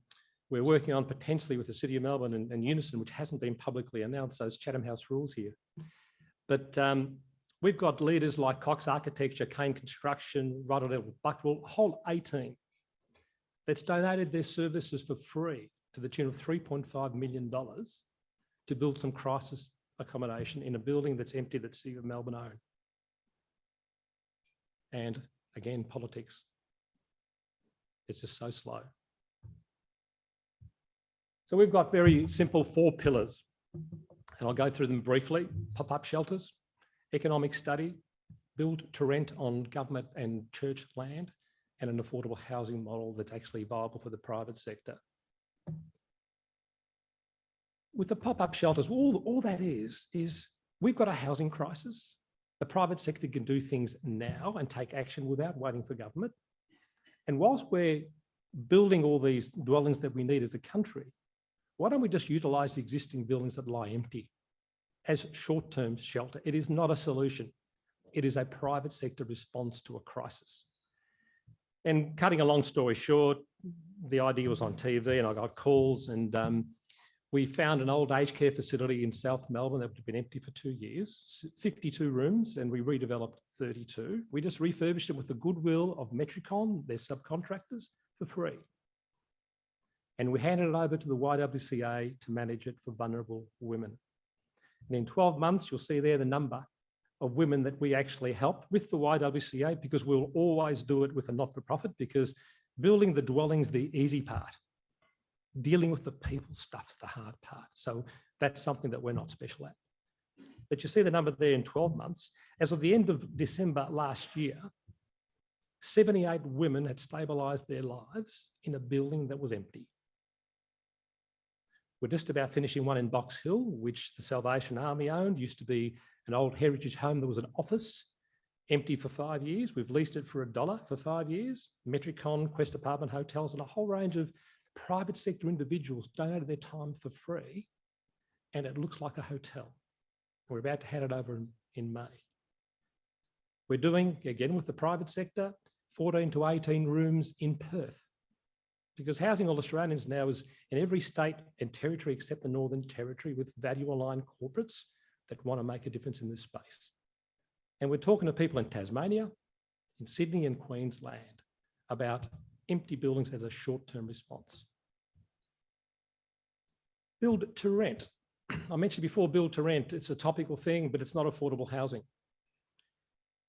we're working on potentially with the City of Melbourne and Unison, which hasn't been publicly announced, those Chatham House rules here. But we've got leaders like Cox Architecture, Kane Construction, Rotterdam, Buckwell, a whole A team that's donated their services for free to the tune of $3.5 million to build some crisis accommodation in a building that's empty that City of Melbourne own. And again, politics. It's just so slow. So we've got very simple 4 pillars, and I'll go through them briefly. Pop-up shelters, economic study, build to rent on government and church land, and an affordable housing model that's actually viable for the private sector. With the pop-up shelters, all that is we've got a housing crisis. The private sector can do things now and take action without waiting for government. And whilst we're building all these dwellings that we need as a country, why don't we just utilise the existing buildings that lie empty as short-term shelter? It is not a solution. It is a private sector response to a crisis. And cutting a long story short, the idea was on TV and I got calls, and we found an old aged care facility in South Melbourne that had been empty for 2 years, 52 rooms, and we redeveloped 32. We just refurbished it with the goodwill of Metricon, their subcontractors, for free. And we handed it over to the YWCA to manage it for vulnerable women. And in 12 months, you'll see there the number of women that we actually helped with the YWCA, because we'll always do it with a not-for-profit, because building the dwelling's the easy part. Dealing with the people stuff's the hard part. So that's something that we're not special at. But you see the number there in 12 months. As of the end of December last year, 78 women had stabilised their lives in a building that was empty. We're just about finishing one in Box Hill, which the Salvation Army owned. Used to be an old heritage home. There was an office empty for 5 years. We've leased it for $1 for 5 years. Metricon, Quest Apartment Hotels, and a whole range of private sector individuals donated their time for free, and it looks like a hotel. We're about to hand it over in May. We're doing, again with the private sector, 14 to 18 rooms in Perth, because Housing All Australians now is in every state and territory except the Northern Territory, with value-aligned corporates that want to make a difference in this space. And we're talking to people in Tasmania, in Sydney and Queensland about empty buildings as a short-term response. Build to rent. I mentioned before, build to rent, it's a topical thing, but it's not affordable housing.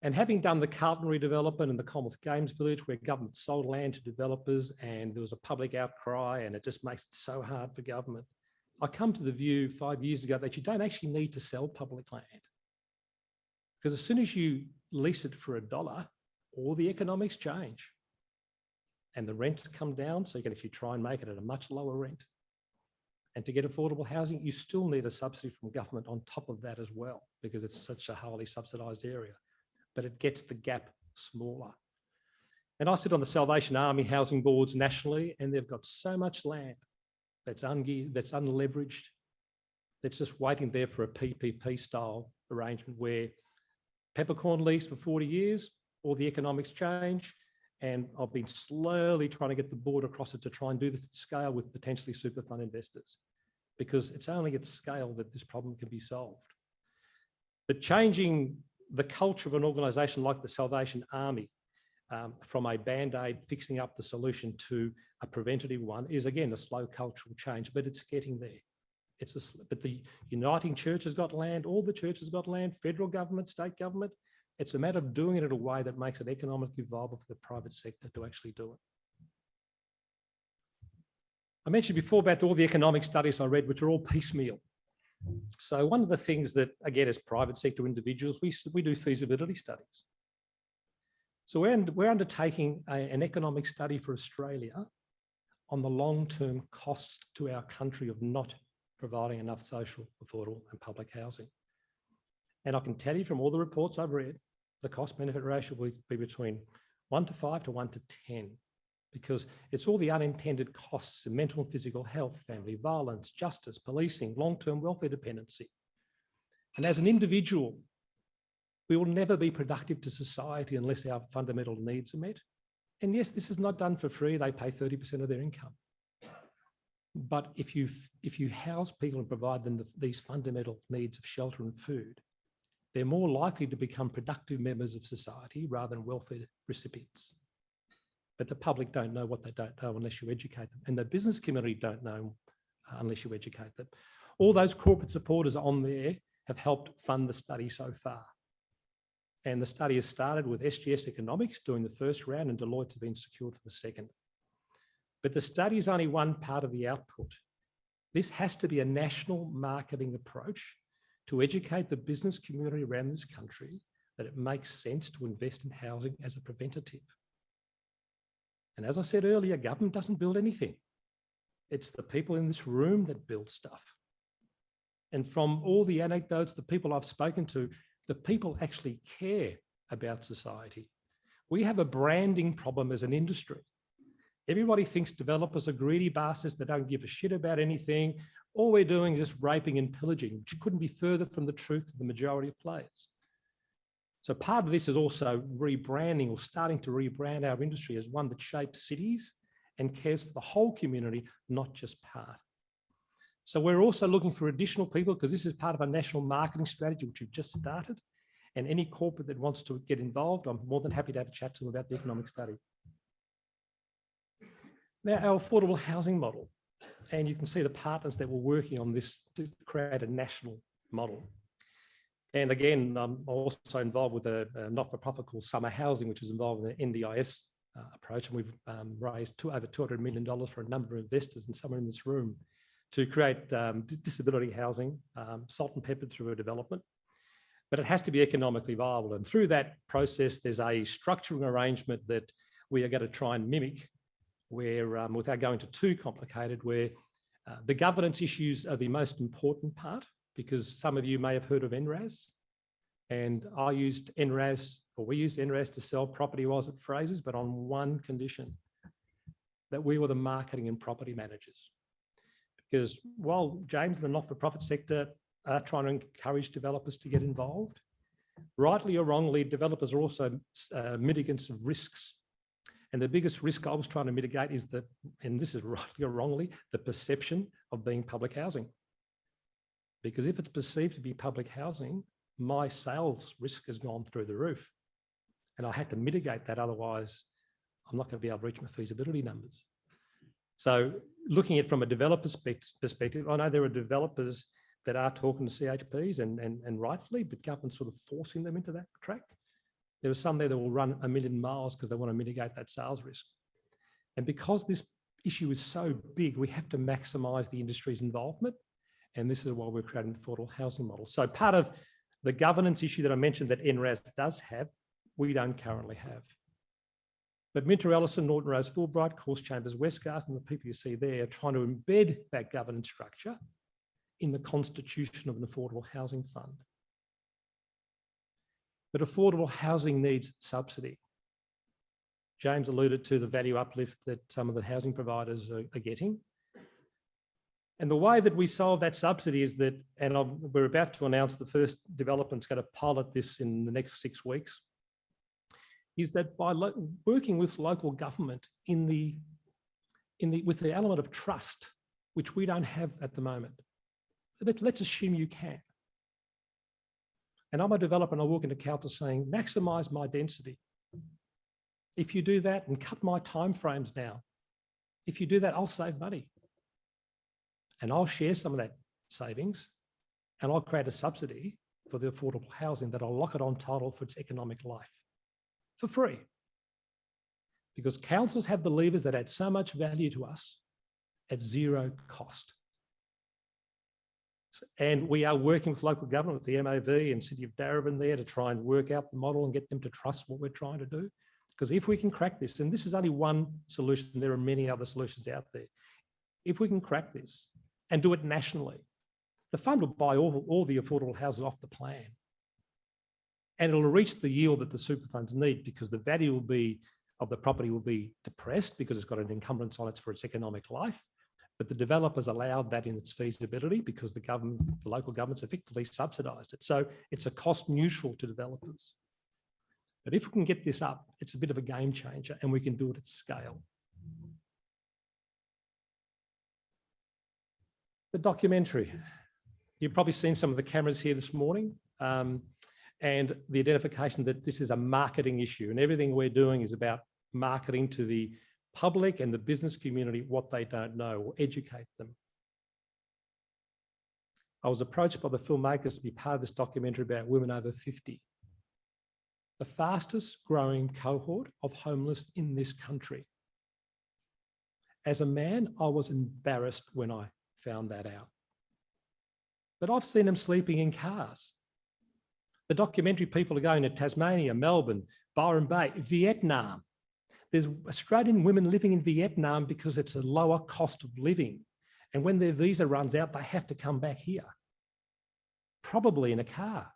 And having done the Carlton redevelopment and the Commonwealth Games Village, where government sold land to developers and there was a public outcry and it just makes it so hard for government, I come to the view 5 years ago that you don't actually need to sell public land. Because as soon as you lease it for $1, all the economics change. And the rents come down, so you can actually try and make it at a much lower rent. And to get affordable housing, you still need a subsidy from government on top of that as well, because it's such a highly subsidised area. But it gets the gap smaller. And I sit on the Salvation Army housing boards nationally, and they've got so much land that's unleveraged, that's just waiting there for a PPP style arrangement where peppercorn lease for 40 years, all the economics change. And I've been slowly trying to get the board across it to try and do this at scale with potentially super fund investors, because it's only at scale that this problem can be solved. But changing the culture of an organisation like the Salvation Army from a band-aid fixing up the solution to a preventative one is, again, a slow cultural change, but it's getting there. But the Uniting Church has got land, all the churches have got land, federal government, state government. It's a matter of doing it in a way that makes it economically viable for the private sector to actually do it. I mentioned before about all the economic studies I read, which are all piecemeal. So one of the things that, again, as private sector individuals, we do feasibility studies. So we're undertaking an economic study for Australia on the long-term cost to our country of not providing enough social, affordable and public housing. And I can tell you from all the reports I've read, the cost benefit ratio will be between 1 to 5 to 1 to 10, because it's all the unintended costs of mental and physical health, family violence, justice, policing, long-term welfare dependency. And as an individual, we will never be productive to society unless our fundamental needs are met. And yes, this is not done for free. They pay 30% of their income. But if you house people and provide them these fundamental needs of shelter and food, they're more likely to become productive members of society rather than welfare recipients. But the public don't know what they don't know unless you educate them. And the business community don't know unless you educate them. All those corporate supporters on there have helped fund the study so far. And the study has started with SGS Economics doing the first round, and Deloitte's been secured for the second. But the study is only one part of the output. This has to be a national marketing approach to educate the business community around this country that it makes sense to invest in housing as a preventative. And as I said earlier, government doesn't build anything. It's the people in this room that build stuff. And from all the anecdotes, the people I've spoken to, the people actually care about society. We have a branding problem as an industry. Everybody thinks developers are greedy bastards that don't give a shit about anything. All we're doing is just raping and pillaging, which couldn't be further from the truth of the majority of players. So part of this is also rebranding, or starting to rebrand our industry as one that shapes cities and cares for the whole community, not just part. So we're also looking for additional people, because this is part of a national marketing strategy, which we've just started. And any corporate that wants to get involved, I'm more than happy to have a chat to them about the economic study. Now, our affordable housing model, and you can see the partners that were working on this to create a national model. And again, I'm also involved with a not-for-profit called Summer Housing, which is involved in the NDIS approach. And we've raised over $200 million for a number of investors, and some are in this room, to create disability housing, salt and peppered through a development. But it has to be economically viable. And through that process, there's a structuring arrangement that we are going to try and mimic, where, without going to too complicated, where the governance issues are the most important part, because some of you may have heard of NRAS. And I used NRAS, or we used NRAS to sell property while I was at Frasers, but on one condition, that we were the marketing and property managers. Because while James and the not-for-profit sector are trying to encourage developers to get involved, rightly or wrongly, developers are also mitigants of risks. And the biggest risk I was trying to mitigate is that, and this is rightly or wrongly, the perception of being public housing. Because if it's perceived to be public housing, my sales risk has gone through the roof. And I had to mitigate that, otherwise I'm not going to be able to reach my feasibility numbers. So looking at it from a developer's perspective, I know there are developers that are talking to CHPs and rightfully, but government's sort of forcing them into that track. There are some there that will run 1 million miles because they want to mitigate that sales risk. And because this issue is so big, we have to maximise the industry's involvement. And this is why we're creating the affordable housing model. So part of the governance issue that I mentioned that NRAS does have, we don't currently have. But Minter Ellison, Norton Rose Fulbright, Course Chambers, Westgarth, and the people you see there are trying to embed that governance structure in the constitution of an affordable housing fund. But affordable housing needs subsidy. James alluded to the value uplift that some of the housing providers are getting. And the way that we solve that subsidy is that, and we're about to announce the first development's going to pilot this in the next 6 weeks, is that by working with local government with the element of trust, which we don't have at the moment. Let's assume you can. And I'm a developer and I walk into council saying, maximise my density. If you do that and cut my timeframes down, if you do that, I'll save money. And I'll share some of that savings and I'll create a subsidy for the affordable housing that I'll lock it on title for its economic life for free. Because councils have the levers that add so much value to us at zero cost. And we are working with local government, with the MAV and City of Darebin there, to try and work out the model and get them to trust what we're trying to do. Because if we can crack this, and this is only one solution, there are many other solutions out there. If we can crack this and do it nationally, the fund will buy all the affordable houses off the plan. And it'll reach the yield that the super funds need, because the value will be of the property will be depressed because it's got an encumbrance on it for its economic life. But the developers allowed that in its feasibility because the government, the local governments effectively subsidised it. So it's a cost neutral to developers. But if we can get this up, it's a bit of a game changer and we can do it at scale. The documentary. You've probably seen some of the cameras here this morning and the identification that this is a marketing issue and everything we're doing is about marketing to the public and the business community what they don't know or educate them. I was approached by the filmmakers to be part of this documentary about women over 50. The fastest growing cohort of homeless in this country. As a man, I was embarrassed when I found that out. But I've seen them sleeping in cars. The documentary people are going to Tasmania, Melbourne, Byron Bay, Vietnam. There's Australian women living in Vietnam because it's a lower cost of living. And when their visa runs out, they have to come back here, probably in a car.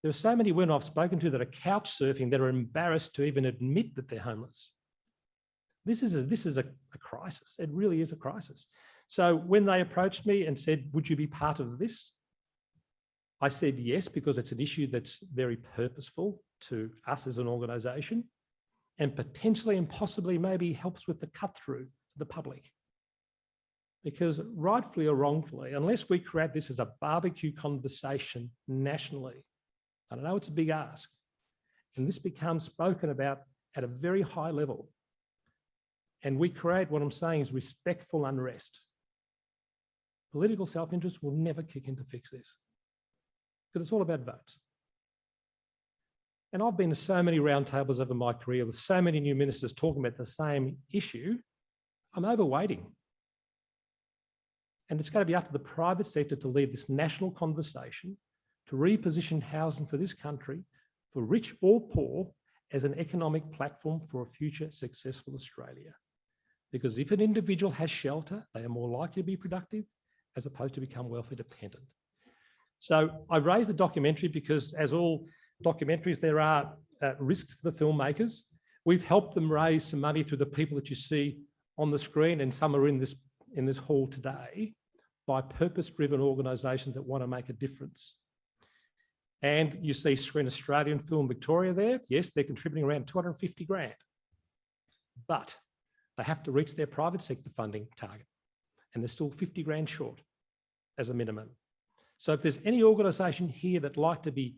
There are so many women I've spoken to that are couch surfing that are embarrassed to even admit that they're homeless. This is a crisis. It really is a crisis. So when they approached me and said, would you be part of this? I said yes, because it's an issue that's very purposeful to us as an organisation and potentially and possibly maybe helps with the cut through to the public. Because rightfully or wrongfully, unless we create this as a barbecue conversation nationally, I know it's a big ask, and this becomes spoken about at a very high level, and we create what I'm saying is respectful unrest, political self-interest will never kick in to fix this because it's all about votes. And I've been to so many roundtables over my career with so many new ministers talking about the same issue. I'm overweighting. And it's going to be up to the private sector to lead this national conversation to reposition housing for this country, for rich or poor, as an economic platform for a future successful Australia. Because if an individual has shelter, they are more likely to be productive as opposed to become welfare dependent. So I raised the documentary because, as all documentaries, there are risks for the filmmakers. We've helped them raise some money through the people that you see on the screen, and some are in this hall today, by purpose-driven organisations that want to make a difference. And you see Screen Australia and Film Victoria there. Yes, they're contributing around 250 grand, but they have to reach their private sector funding target, and they're still 50 grand short as a minimum. So if there's any organisation here that'd like to be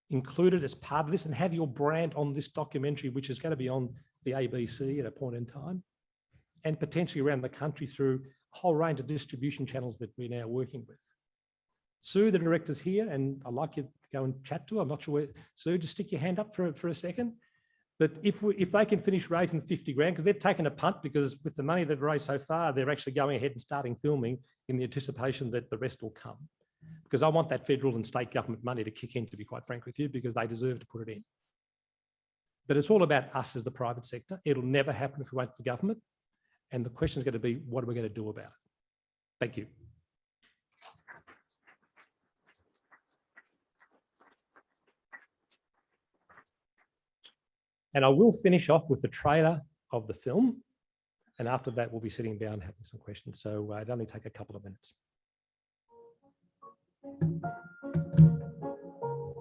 included as part of this and have your brand on this documentary, which is going to be on the ABC at a point in time, and potentially around the country through a whole range of distribution channels that we're now working with. Sue, the director's here, and I'd like you to go and chat to her. I'm not sure where, Sue, just stick your hand up for a second. But if they can finish raising 50 grand, because they've taken a punt, because with the money they've raised so far, they're actually going ahead and starting filming in the anticipation that the rest will come. Because I want that federal and state government money to kick in, to be quite frank with you, because they deserve to put it in. But it's all about us as the private sector. It'll never happen if we wait for government. And the question is going to be, what are we going to do about it? Thank you. And I will finish off with the trailer of the film. And after that, we'll be sitting down and having some questions. So it'll only take a couple of minutes.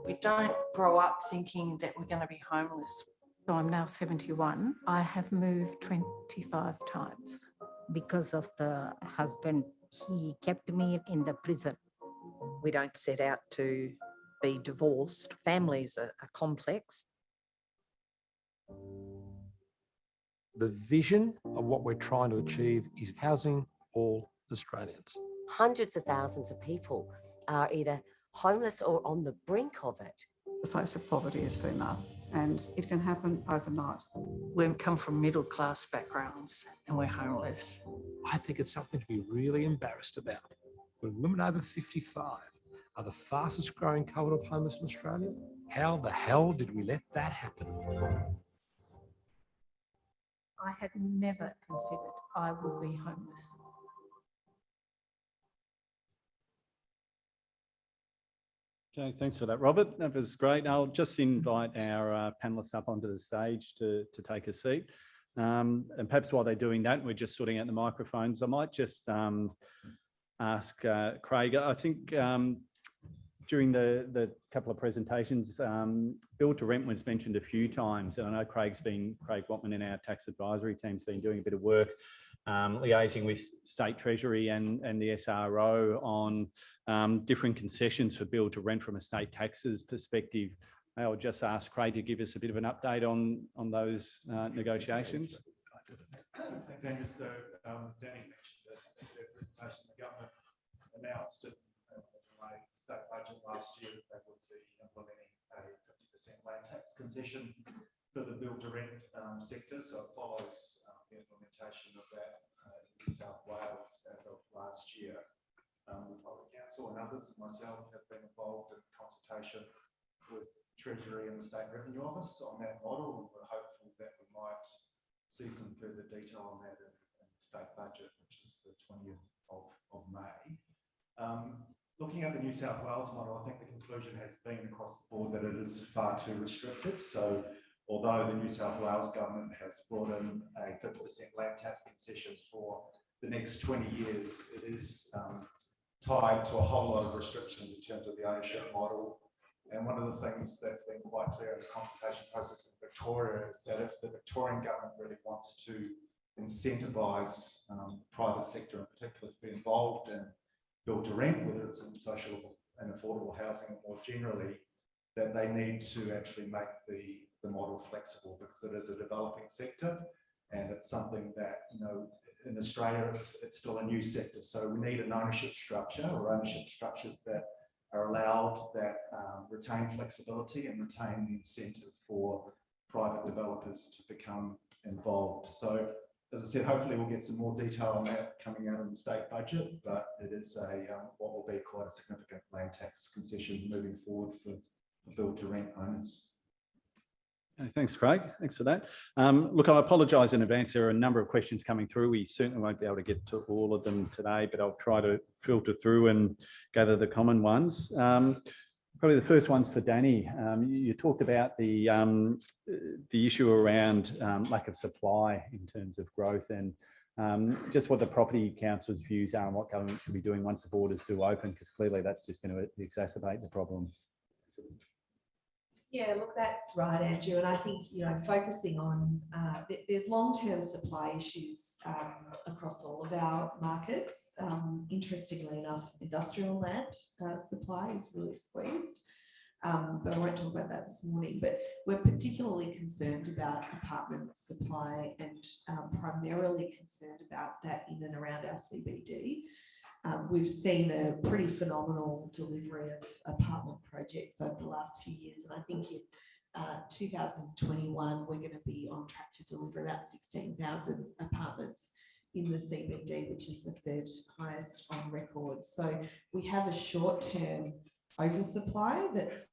We don't grow up thinking that we're going to be homeless. So I'm now 71. I have moved 25 times. Because of the husband, he kept me in the prison. We don't set out to be divorced. Families are complex. The vision of what we're trying to achieve is housing all Australians. Hundreds of thousands of people are either homeless or on the brink of it. The face of poverty is female, and it can happen overnight. We come from middle class backgrounds and we're homeless. I think it's something to be really embarrassed about. When women over 55 are the fastest growing cohort of homeless in Australia, how the hell did we let that happen? I had never considered I would be homeless. Okay, thanks for that, Robert. That was great. I'll just invite our panelists up onto the stage to take a seat. And perhaps while they're doing that, we're just sorting out the microphones. I might just ask Craig, I think during the couple of presentations, build to rent was mentioned a few times. And I know Craig Watman in our tax advisory team's been doing a bit of work liaising with State Treasury and the SRO on different concessions for build to rent from a state taxes perspective. I'll just ask Craig to give us a bit of an update on those negotiations. Thanks, Andrew. So Danny mentioned that in their presentation, the government announced it in the state budget last year that they would be implementing a 50% land tax concession for the build to rent sector. So it follows the implementation of that in New South Wales as of last year. The Public Council and others, myself, have been involved in consultation with Treasury and the State Revenue Office on that model, and we're hopeful that we might see some further detail on that in the state budget, which is the 20th of May. Looking at the New South Wales model, I think the conclusion has been across the board that it is far too restrictive. So although the New South Wales government has brought in a 50% land tax concession for the next 20 years, it is tied to a whole lot of restrictions in terms of the ownership model. And one of the things that's been quite clear in the consultation process in Victoria is that if the Victorian government really wants to incentivise private sector in particular to be involved in build to rent, whether it's in social and affordable housing or more generally, that they need to actually make the model flexible, because it is a developing sector and it's something that, you know, in Australia it's still a new sector. So we need an ownership structure or ownership structures that are allowed, that retain flexibility and retain the incentive for private developers to become involved. So as I said, hopefully we'll get some more detail on that coming out in the state budget, but it is what will be quite a significant land tax concession moving forward for build to rent owners. Okay, thanks, Craig. Thanks for that. Look, I apologise in advance. There are a number of questions coming through. We certainly won't be able to get to all of them today, but I'll try to filter through and gather the common ones. Probably the first one's for Danny. You talked about the issue around lack of supply in terms of growth, and just what the Property Council's views are and what government should be doing once the borders do open, because clearly that's just going to exacerbate the problem. Yeah, look, that's right, Andrew. And I think, you know, focusing on, there's long-term supply issues across all of our markets. Interestingly enough, industrial land supply is really squeezed, but I won't talk about that this morning. But we're particularly concerned about apartment supply and primarily concerned about that in and around our CBD. We've seen a pretty phenomenal delivery of apartment projects over the last few years, and I think in 2021 we're going to be on track to deliver about 16,000 apartments in the CBD, which is the third highest on record. So we have a short-term oversupply that's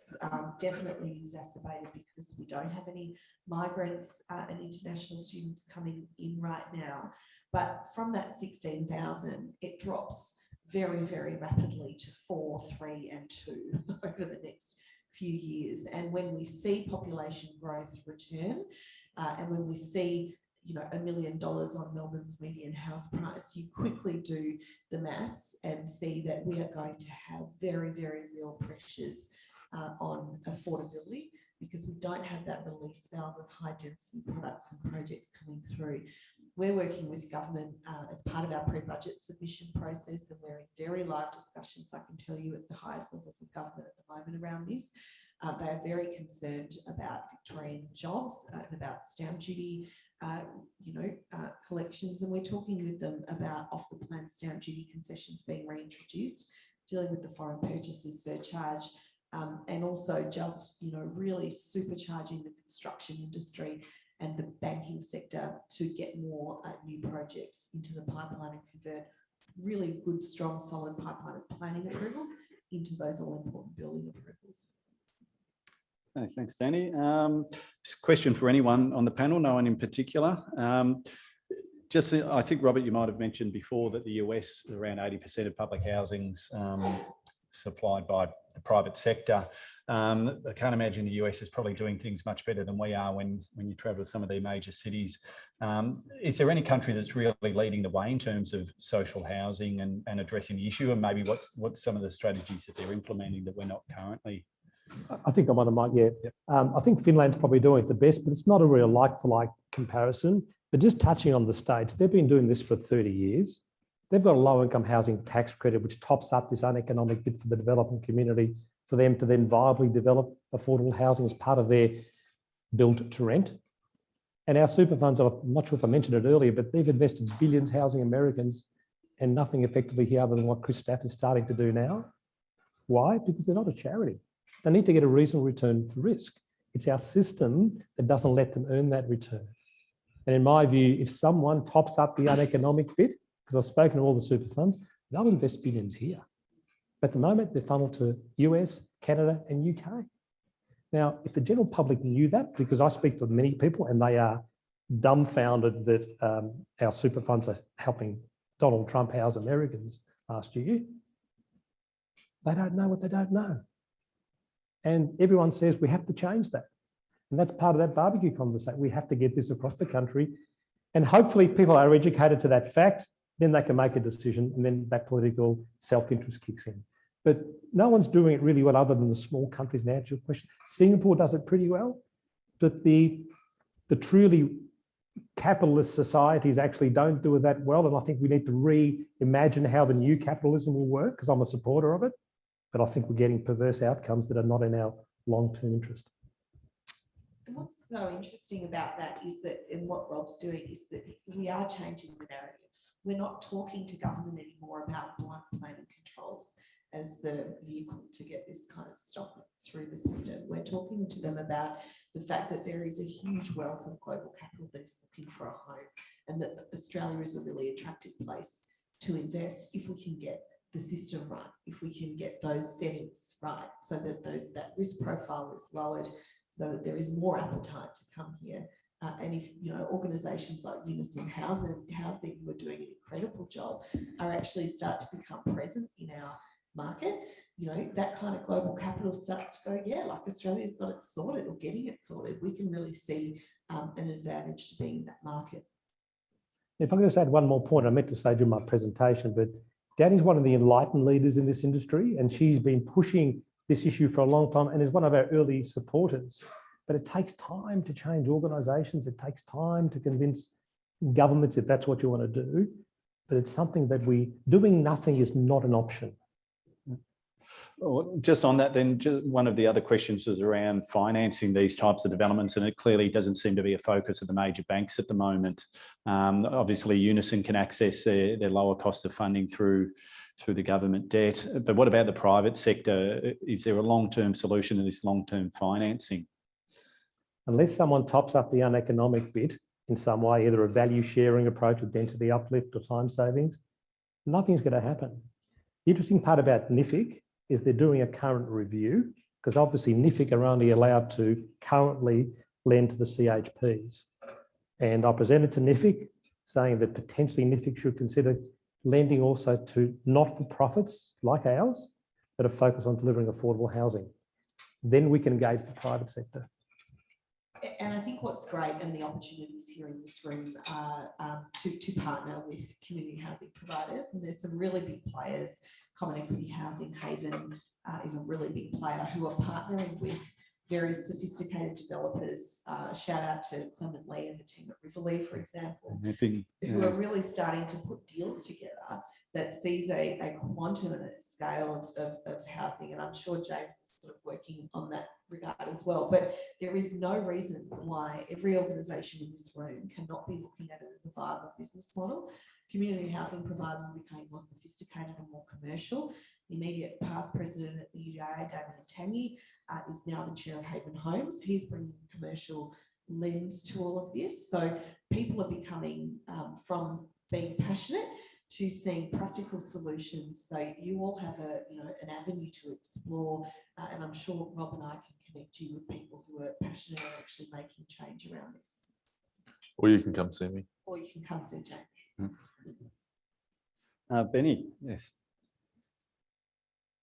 definitely exacerbated because we don't have any migrants and international students coming in right now. But from that 16,000, it drops very, very rapidly to 4, 3 and 2 over the next few years. And when we see population growth return, and when we see, you know, $1 million on Melbourne's median house price, you quickly do the maths and see that we are going to have very, very real pressures on affordability, because we don't have that release valve of high density products and projects coming through. We're working with government as part of our pre-budget submission process, and we're in very live discussions, I can tell you, at the highest levels of government at the moment around this. They are very concerned about Victorian jobs and about stamp duty collections, and we're talking with them about off-the-plan stamp duty concessions being reintroduced, dealing with the foreign purchases surcharge, and also just, you know, really supercharging the construction industry and the banking sector to get more new projects into the pipeline and convert really good, strong, solid pipeline of planning approvals into those all-important building approvals. Okay, thanks, Danny. Question for anyone on the panel, no one in particular. I think, Robert, you might have mentioned before that the US, around 80% of public housing's supplied by the private sector. I can't imagine the US is probably doing things much better than we are when you travel to some of their major cities. Is there any country that's really leading the way in terms of social housing and addressing the issue? And maybe what's some of the strategies that they're implementing that we're not currently? I think I'm on a mic, yeah. Yep. I think Finland's probably doing it the best, but it's not a real like-for-like comparison. But just touching on the States, they've been doing this for 30 years. They've got a low-income housing tax credit, which tops up this uneconomic bit for the developing community for them to then viably develop affordable housing as part of their build to rent. And our super funds, I'm not sure if I mentioned it earlier, but they've invested billions housing Americans and nothing effectively here other than what Chris Staff is starting to do now. Why? Because they're not a charity. They need to get a reasonable return for risk. It's our system that doesn't let them earn that return. And in my view, if someone tops up the uneconomic bit, because I've spoken to all the super funds, they'll invest billions here. But at the moment, they're funneled to US, Canada, and UK. Now, if the general public knew that, because I speak to many people and they are dumbfounded that our super funds are helping Donald Trump house Americans last year, they don't know what they don't know. And everyone says we have to change that. And that's part of that barbecue conversation. We have to get this across the country. And hopefully if people are educated to that fact, then they can make a decision and then that political self-interest kicks in. But no one's doing it really well other than the small countries. Now, to your question, Singapore does it pretty well, but the truly capitalist societies actually don't do it that well. And I think we need to reimagine how the new capitalism will work, because I'm a supporter of it. But I think we're getting perverse outcomes that are not in our long-term interest. And what's so interesting about that is that, and what Rob's doing is that we are changing the narrative. We're not talking to government anymore about blunt planning controls as the vehicle to get this kind of stuff through the system. We're talking to them about the fact that there is a huge wealth of global capital that is looking for a home, and that Australia is a really attractive place to invest if we can get the system right, if we can get those settings right, so that that risk profile is lowered, so that there is more appetite to come here. And if, you know, organisations like Unison Housing, who are doing an incredible job, are actually start to become present in our market, you know, that kind of global capital starts to go, yeah, like Australia's got it sorted or getting it sorted. We can really see an advantage to being in that market. If I could just add one more point, I meant to say during my presentation, but Danny's one of the enlightened leaders in this industry, and she's been pushing this issue for a long time and is one of our early supporters. But it takes time to change organisations. It takes time to convince governments if that's what you want to do. But it's something that doing nothing is not an option. Well, just on that then, one of the other questions is around financing these types of developments, and it clearly doesn't seem to be a focus of the major banks at the moment. Obviously, Unison can access their lower cost of funding through the government debt. But what about the private sector? Is there a long-term solution to this long-term financing? Unless someone tops up the uneconomic bit in some way, either a value sharing approach with density uplift or time savings, nothing's going to happen. The interesting part about NIFIC is they're doing a current review, because obviously NIFIC are only allowed to currently lend to the CHPs. And I presented to NIFIC saying that potentially NIFIC should consider lending also to not-for-profits like ours that are focused on delivering affordable housing. Then we can engage the private sector. And I think what's great, and the opportunities here in this room are to partner with community housing providers. And there's some really big players. Common Equity Housing, Haven is a really big player who are partnering with very sophisticated developers. Shout out to Clement Lee and the team at Riverlea, for example, who are really starting to put deals together that sees a quantum and a scale of housing. And I'm sure James is sort of working on that regard as well. But there is no reason why every organisation in this room cannot be looking at it as a viable business model. Community housing providers became more sophisticated and more commercial. The immediate past president at the UDA, Damien Tangi, is now the chair of Haven Homes. He's bringing commercial lens to all of this. So people are becoming from being passionate to seeing practical solutions. So you all have an avenue to explore, and I'm sure Rob and I can connect you with people who are passionate and actually making change around this. Or you can come see me. Or you can come see James. Benny, yes.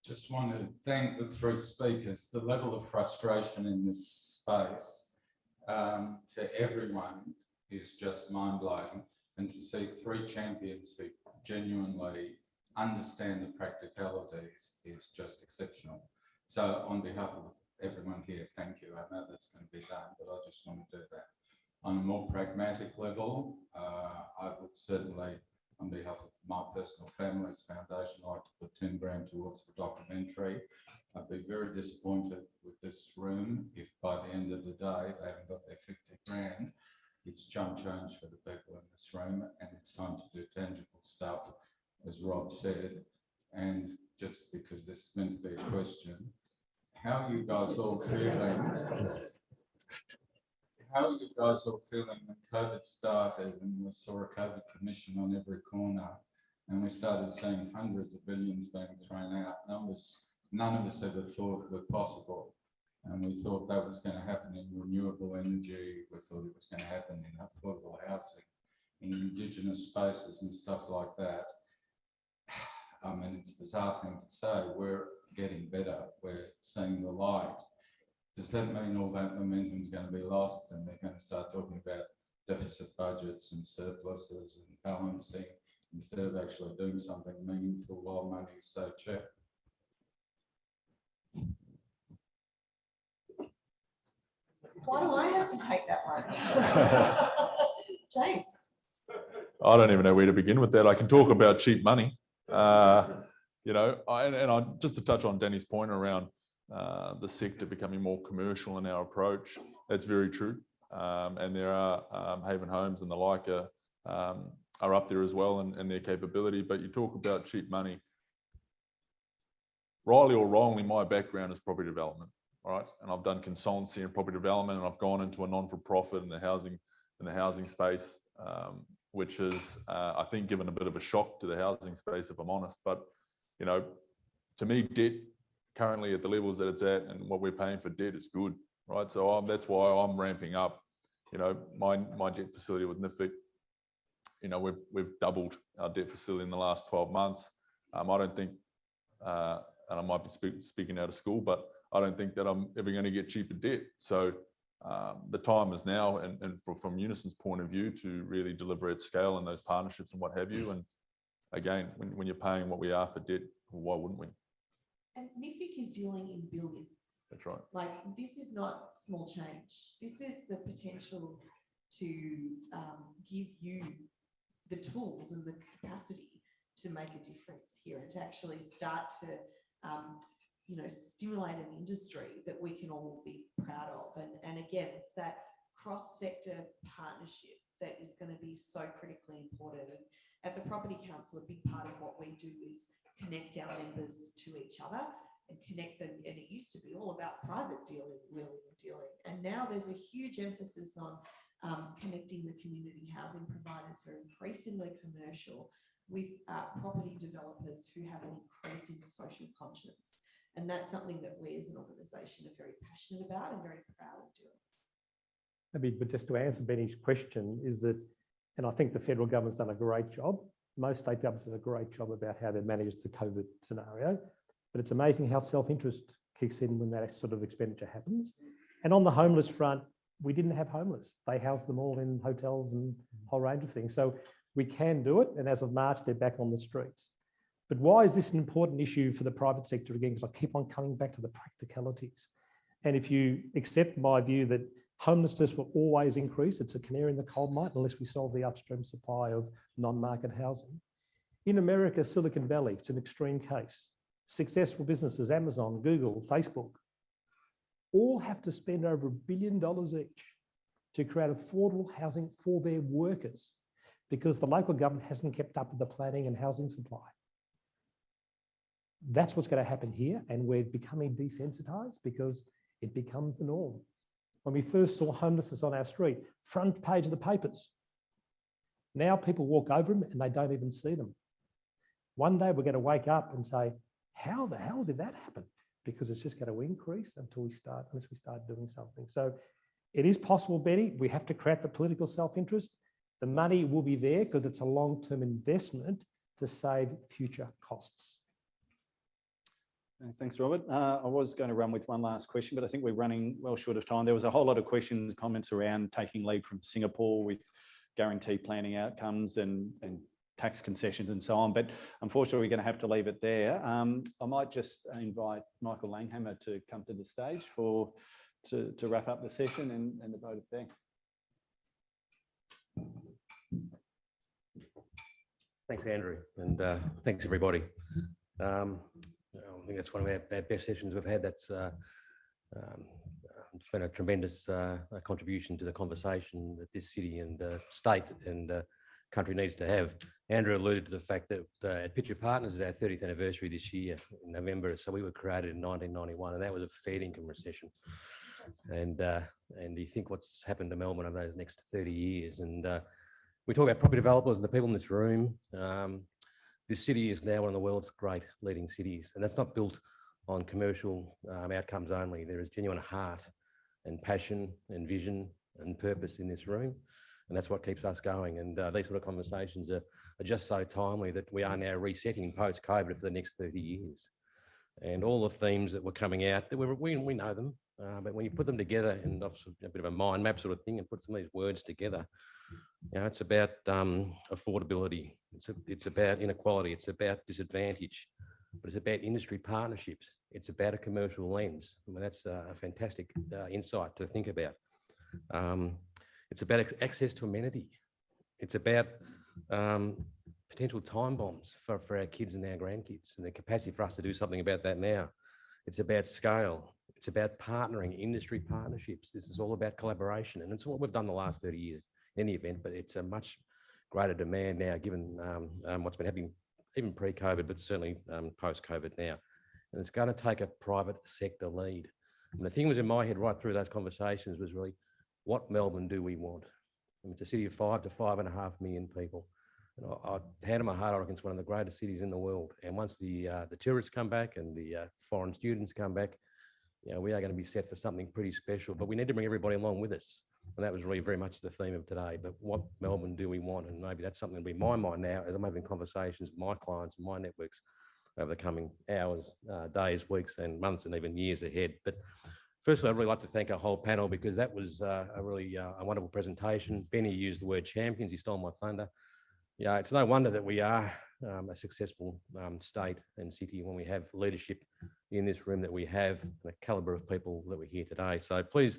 Just want to thank the three speakers. The level of frustration in this space to everyone is just mind-blowing, and to see three champions who genuinely understand the practicalities is just exceptional. So on behalf of everyone here, thank you. I know that's going to be done, but I just want to do that. On a more pragmatic level, I would certainly, on behalf of my personal family's foundation, like to put 10 grand towards the documentary. I'd be very disappointed with this room if by the end of the day they haven't got their 50 grand. It's chump change for the people in this room, and it's time to do tangible stuff, as Rob said. And just because this is meant to be a question, how are you guys all feeling? How are you guys all feeling when COVID started and we saw a COVID commission on every corner, and we started seeing hundreds of billions being thrown out, numbers none of us ever thought were possible? And we thought that was going to happen in renewable energy. We thought it was going to happen in affordable housing, in Indigenous spaces and stuff like that. I mean, it's a bizarre thing to say. We're getting better. We're seeing the light. Does that mean all that momentum is going to be lost and they're going to start talking about deficit budgets and surpluses and balancing instead of actually doing something meaningful while money is so cheap? Why do I have to take that one? James. I don't even know where to begin with that. I can talk about cheap money. You know, just to touch on Danny's point around the sector becoming more commercial in our approach, that's very true. And there are Haven Homes and the like are up there as well in their capability. But you talk about cheap money. Rightly or wrongly, my background is property development, right? And I've done consultancy in property development, and I've gone into a non-for-profit in the housing space, which is, I think, given a bit of a shock to the housing space, if I'm honest. But you know, to me, debt currently at the levels that it's at and what we're paying for debt is good, right? So that's why I'm ramping up. You know, my debt facility with NIFIC, you know, we've doubled our debt facility in the last 12 months. I don't think, and I might be speaking out of school, but I don't think that I'm ever going to get cheaper debt. So the time is now, and from Unison's point of view, to really deliver at scale in those partnerships and what have you. And again, when you're paying what we are for debt, why wouldn't we? And NIFIC is dealing in billions. That's right. Like, this is not small change. This is the potential to give you the tools and the capacity to make a difference here, and to actually start to you know, stimulate an industry that we can all be proud of. And again, it's that cross-sector partnership that is going to be so critically important. And at the Property Council, a big part of what we do is connect our members to each other and connect them. And it used to be all about private dealing, wheeling and dealing. And now there's a huge emphasis on connecting the community housing providers who are increasingly commercial with property developers who have an increasing social conscience. And that's something that we as an organisation are very passionate about and very proud of doing. Maybe, but just to answer Benny's question is that, and I think the federal government's done a great job. Most state governments have done a great job about how they've managed the COVID scenario, but it's amazing how self-interest kicks in when that sort of expenditure happens. And on the homeless front, we didn't have homeless. They housed them all in hotels and a whole range of things. So we can do it. And as of March, they're back on the streets. But why is this an important issue for the private sector again? Because I keep on coming back to the practicalities. And if you accept my view that homelessness will always increase, it's a canary in the coal mine unless we solve the upstream supply of non-market housing. In America, Silicon Valley, it's an extreme case. Successful businesses, Amazon, Google, Facebook, all have to spend over $1 billion each to create affordable housing for their workers because the local government hasn't kept up with the planning and housing supply. That's what's going to happen here, and we're becoming desensitized because it becomes the norm. When we first saw homelessness on our street, front page of the papers. Now people walk over them and they don't even see them. One day we're going to wake up and say, how the hell did that happen? Because it's just going to increase unless we start doing something. So it is possible, Benny. We have to create the political self-interest. The money will be there because it's a long-term investment to save future costs. Thanks, Robert. I was going to run with one last question, but I think we're running well short of time. There was a whole lot of questions, comments around taking lead from Singapore with guarantee planning outcomes and tax concessions and so on. But unfortunately, we're going to have to leave it there. I might just invite Michael Langhammer to come to the stage to wrap up the session and the vote of thanks. Thanks, Andrew, and thanks everybody. I think that's one of our best sessions we've had. That's it's been a tremendous contribution to the conversation that this city and state and country needs to have. Andrew alluded to the fact that at Pitcher Partners is our 30th anniversary this year in November. So we were created in 1991, and that was a fair income recession. And you think what's happened to Melbourne over those next 30 years. And we talk about property developers and the people in this room. This city is now one of the world's great leading cities, and that's not built on commercial outcomes only. There is genuine heart and passion and vision and purpose in this room, and that's what keeps us going. And these sort of conversations are just so timely that we are now resetting post-COVID for the next 30 years. And all the themes that were coming out, that we know them, but when you put them together in a bit of a mind map sort of thing and put some of these words together, you know, it's about affordability, it's about inequality, it's about disadvantage, but it's about industry partnerships. It's about a commercial lens. I mean, that's a fantastic insight to think about. It's about access to amenity. It's about potential time bombs for our kids and our grandkids, and the capacity for us to do something about that now. It's about scale. It's about partnering, industry partnerships. This is all about collaboration, and it's what we've done the last 30 years in any event, but it's a much greater demand now given what's been happening even pre-COVID, but certainly post-COVID now. And it's going to take a private sector lead. And the thing was in my head right through those conversations was really, what Melbourne do we want? I mean, it's a city of 5 to 5.5 million people. And I hand on my heart, I reckon it's one of the greatest cities in the world. And once the tourists come back and the foreign students come back, you know, we are going to be set for something pretty special, but we need to bring everybody along with us. And that was really very much the theme of today. But what Melbourne do we want? And maybe that's something that'll be in my mind now as I'm having conversations with my clients and my networks over the coming hours, days, weeks, and months, and even years ahead. But firstly, I'd really like to thank our whole panel, because that was a really a wonderful presentation. Benny used the word champions. He stole my thunder. Yeah, it's no wonder that we are a successful state and city when we have leadership in this room that we have, the calibre of people that we're here today. So please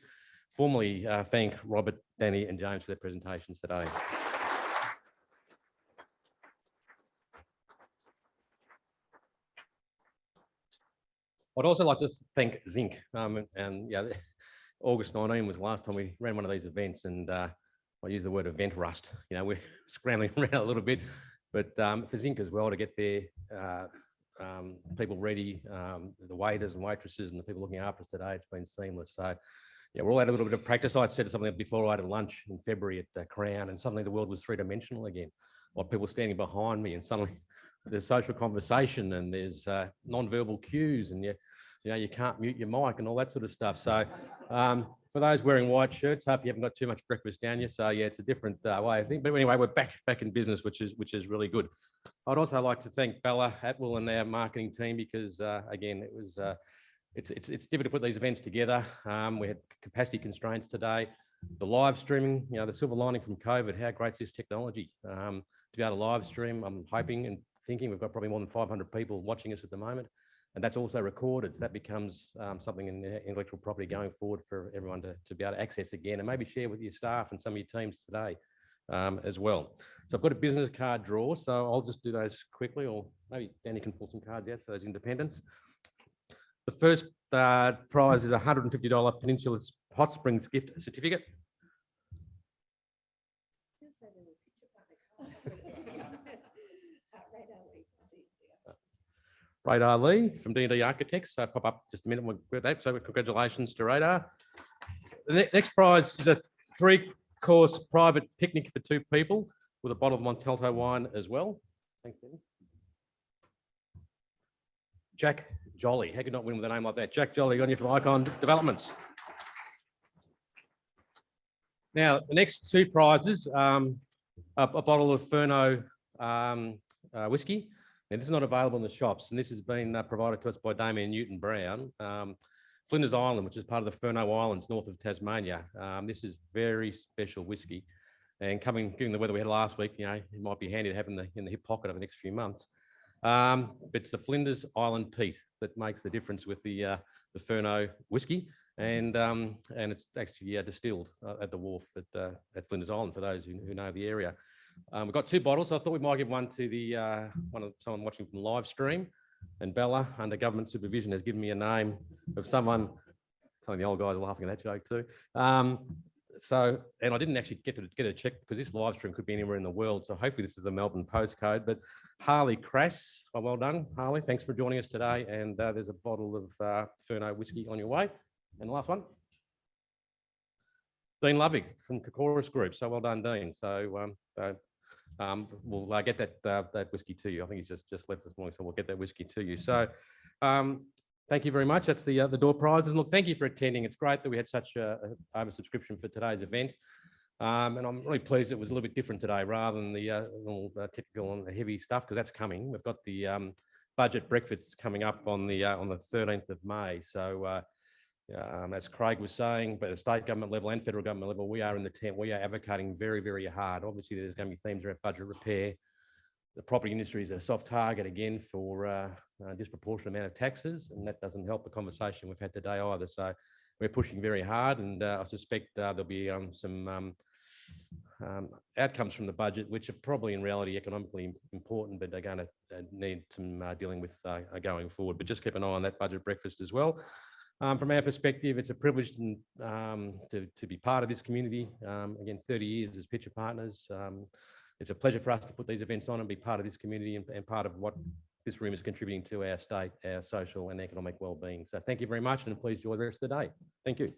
formally thank Robert, Danny and James for their presentations today. I'd also like to thank Zinc. And yeah, August 19 was the last time we ran one of these events, and I use the word event rust. You know, we're scrambling around a little bit, but for Zinc as well to get their people ready, the waiters and waitresses and the people looking after us today, it's been seamless. So yeah, we're all had a little bit of practice. I said something before I had a lunch in February at Crown, and suddenly the world was three-dimensional again. Like people standing behind me, and suddenly there's social conversation and there's non-verbal cues, and you know, you can't mute your mic and all that sort of stuff. So for those wearing white shirts, hopefully you haven't got too much breakfast down you. So yeah, it's a different way of thinking. But anyway, we're back in business, which is really good. I'd also like to thank Bella Atwell and our marketing team, because again, it was it's difficult to put these events together. We had capacity constraints today. The live streaming, you know, the silver lining from COVID, how great is this technology? To be able to live stream, I'm hoping and thinking we've got probably more than 500 people watching us at the moment. And that's also recorded. So that becomes something in intellectual property going forward for everyone to be able to access again, and maybe share with your staff and some of your teams today as well. So I've got a business card draw, so I'll just do those quickly, or maybe Danny can pull some cards out, so those independents. The first prize is a $150 Peninsula Hot Springs gift certificate. Radar Lee from D&D Architects. So pop up just a minute. We'll get that. So congratulations to Radar. The next prize is a 3-course private picnic for 2 people with a bottle of Montalto wine as well. Thanks, Danny. Jack Jolly. How could you not win with a name like that? Jack Jolly on you from Icon Developments. Now, the next 2 prizes, a bottle of Furno whiskey And this is not available in the shops. And this has been provided to us by Damien Newton Brown. Flinders Island, which is part of the Furneaux Islands, north of Tasmania. This is very special whiskey. And given the weather we had last week, you know, it might be handy to have in the hip pocket over the next few months. But it's the Flinders Island peat that makes the difference with the Furneaux whiskey. And it's actually distilled at the wharf at Flinders Island, for those who know the area. We've got 2 bottles, so I thought we might give one to the someone watching from live stream. And Bella, under government supervision, has given me a name of someone. Some of the old guys are laughing at that joke too. And I didn't actually get a check because this live stream could be anywhere in the world. So hopefully this is a Melbourne postcode. But Harley Crass, well done, Harley. Thanks for joining us today. And there's a bottle of Furneaux whiskey on your way. And the last one, Dean Lovig from Kokoris Group. So well done, Dean. So we'll get that whiskey to you. I think he's just left this morning, so we'll get that whiskey to you. So thank you very much. That's the door prizes. And look, thank you for attending. It's great that we had such a oversubscription for today's event. And I'm really pleased it was a little bit different today rather than the typical and the heavy stuff, because that's coming. We've got the budget breakfast coming up on the 13th of May. So as Craig was saying, but at state government level and federal government level, we are in the tent. We are advocating very, very hard. Obviously, there's going to be themes around budget repair. The property industry is a soft target again for a disproportionate amount of taxes, and that doesn't help the conversation we've had today either. So we're pushing very hard, and I suspect there'll be some outcomes from the budget, which are probably in reality economically important, but they're going to need some dealing with going forward. But just keep an eye on that budget breakfast as well. From our perspective, it's a privilege to be part of this community. Again, 30 years as Pitcher Partners. It's a pleasure for us to put these events on and be part of this community and part of what this room is contributing to our state, our social and economic well-being. So thank you very much, and please enjoy the rest of the day. Thank you.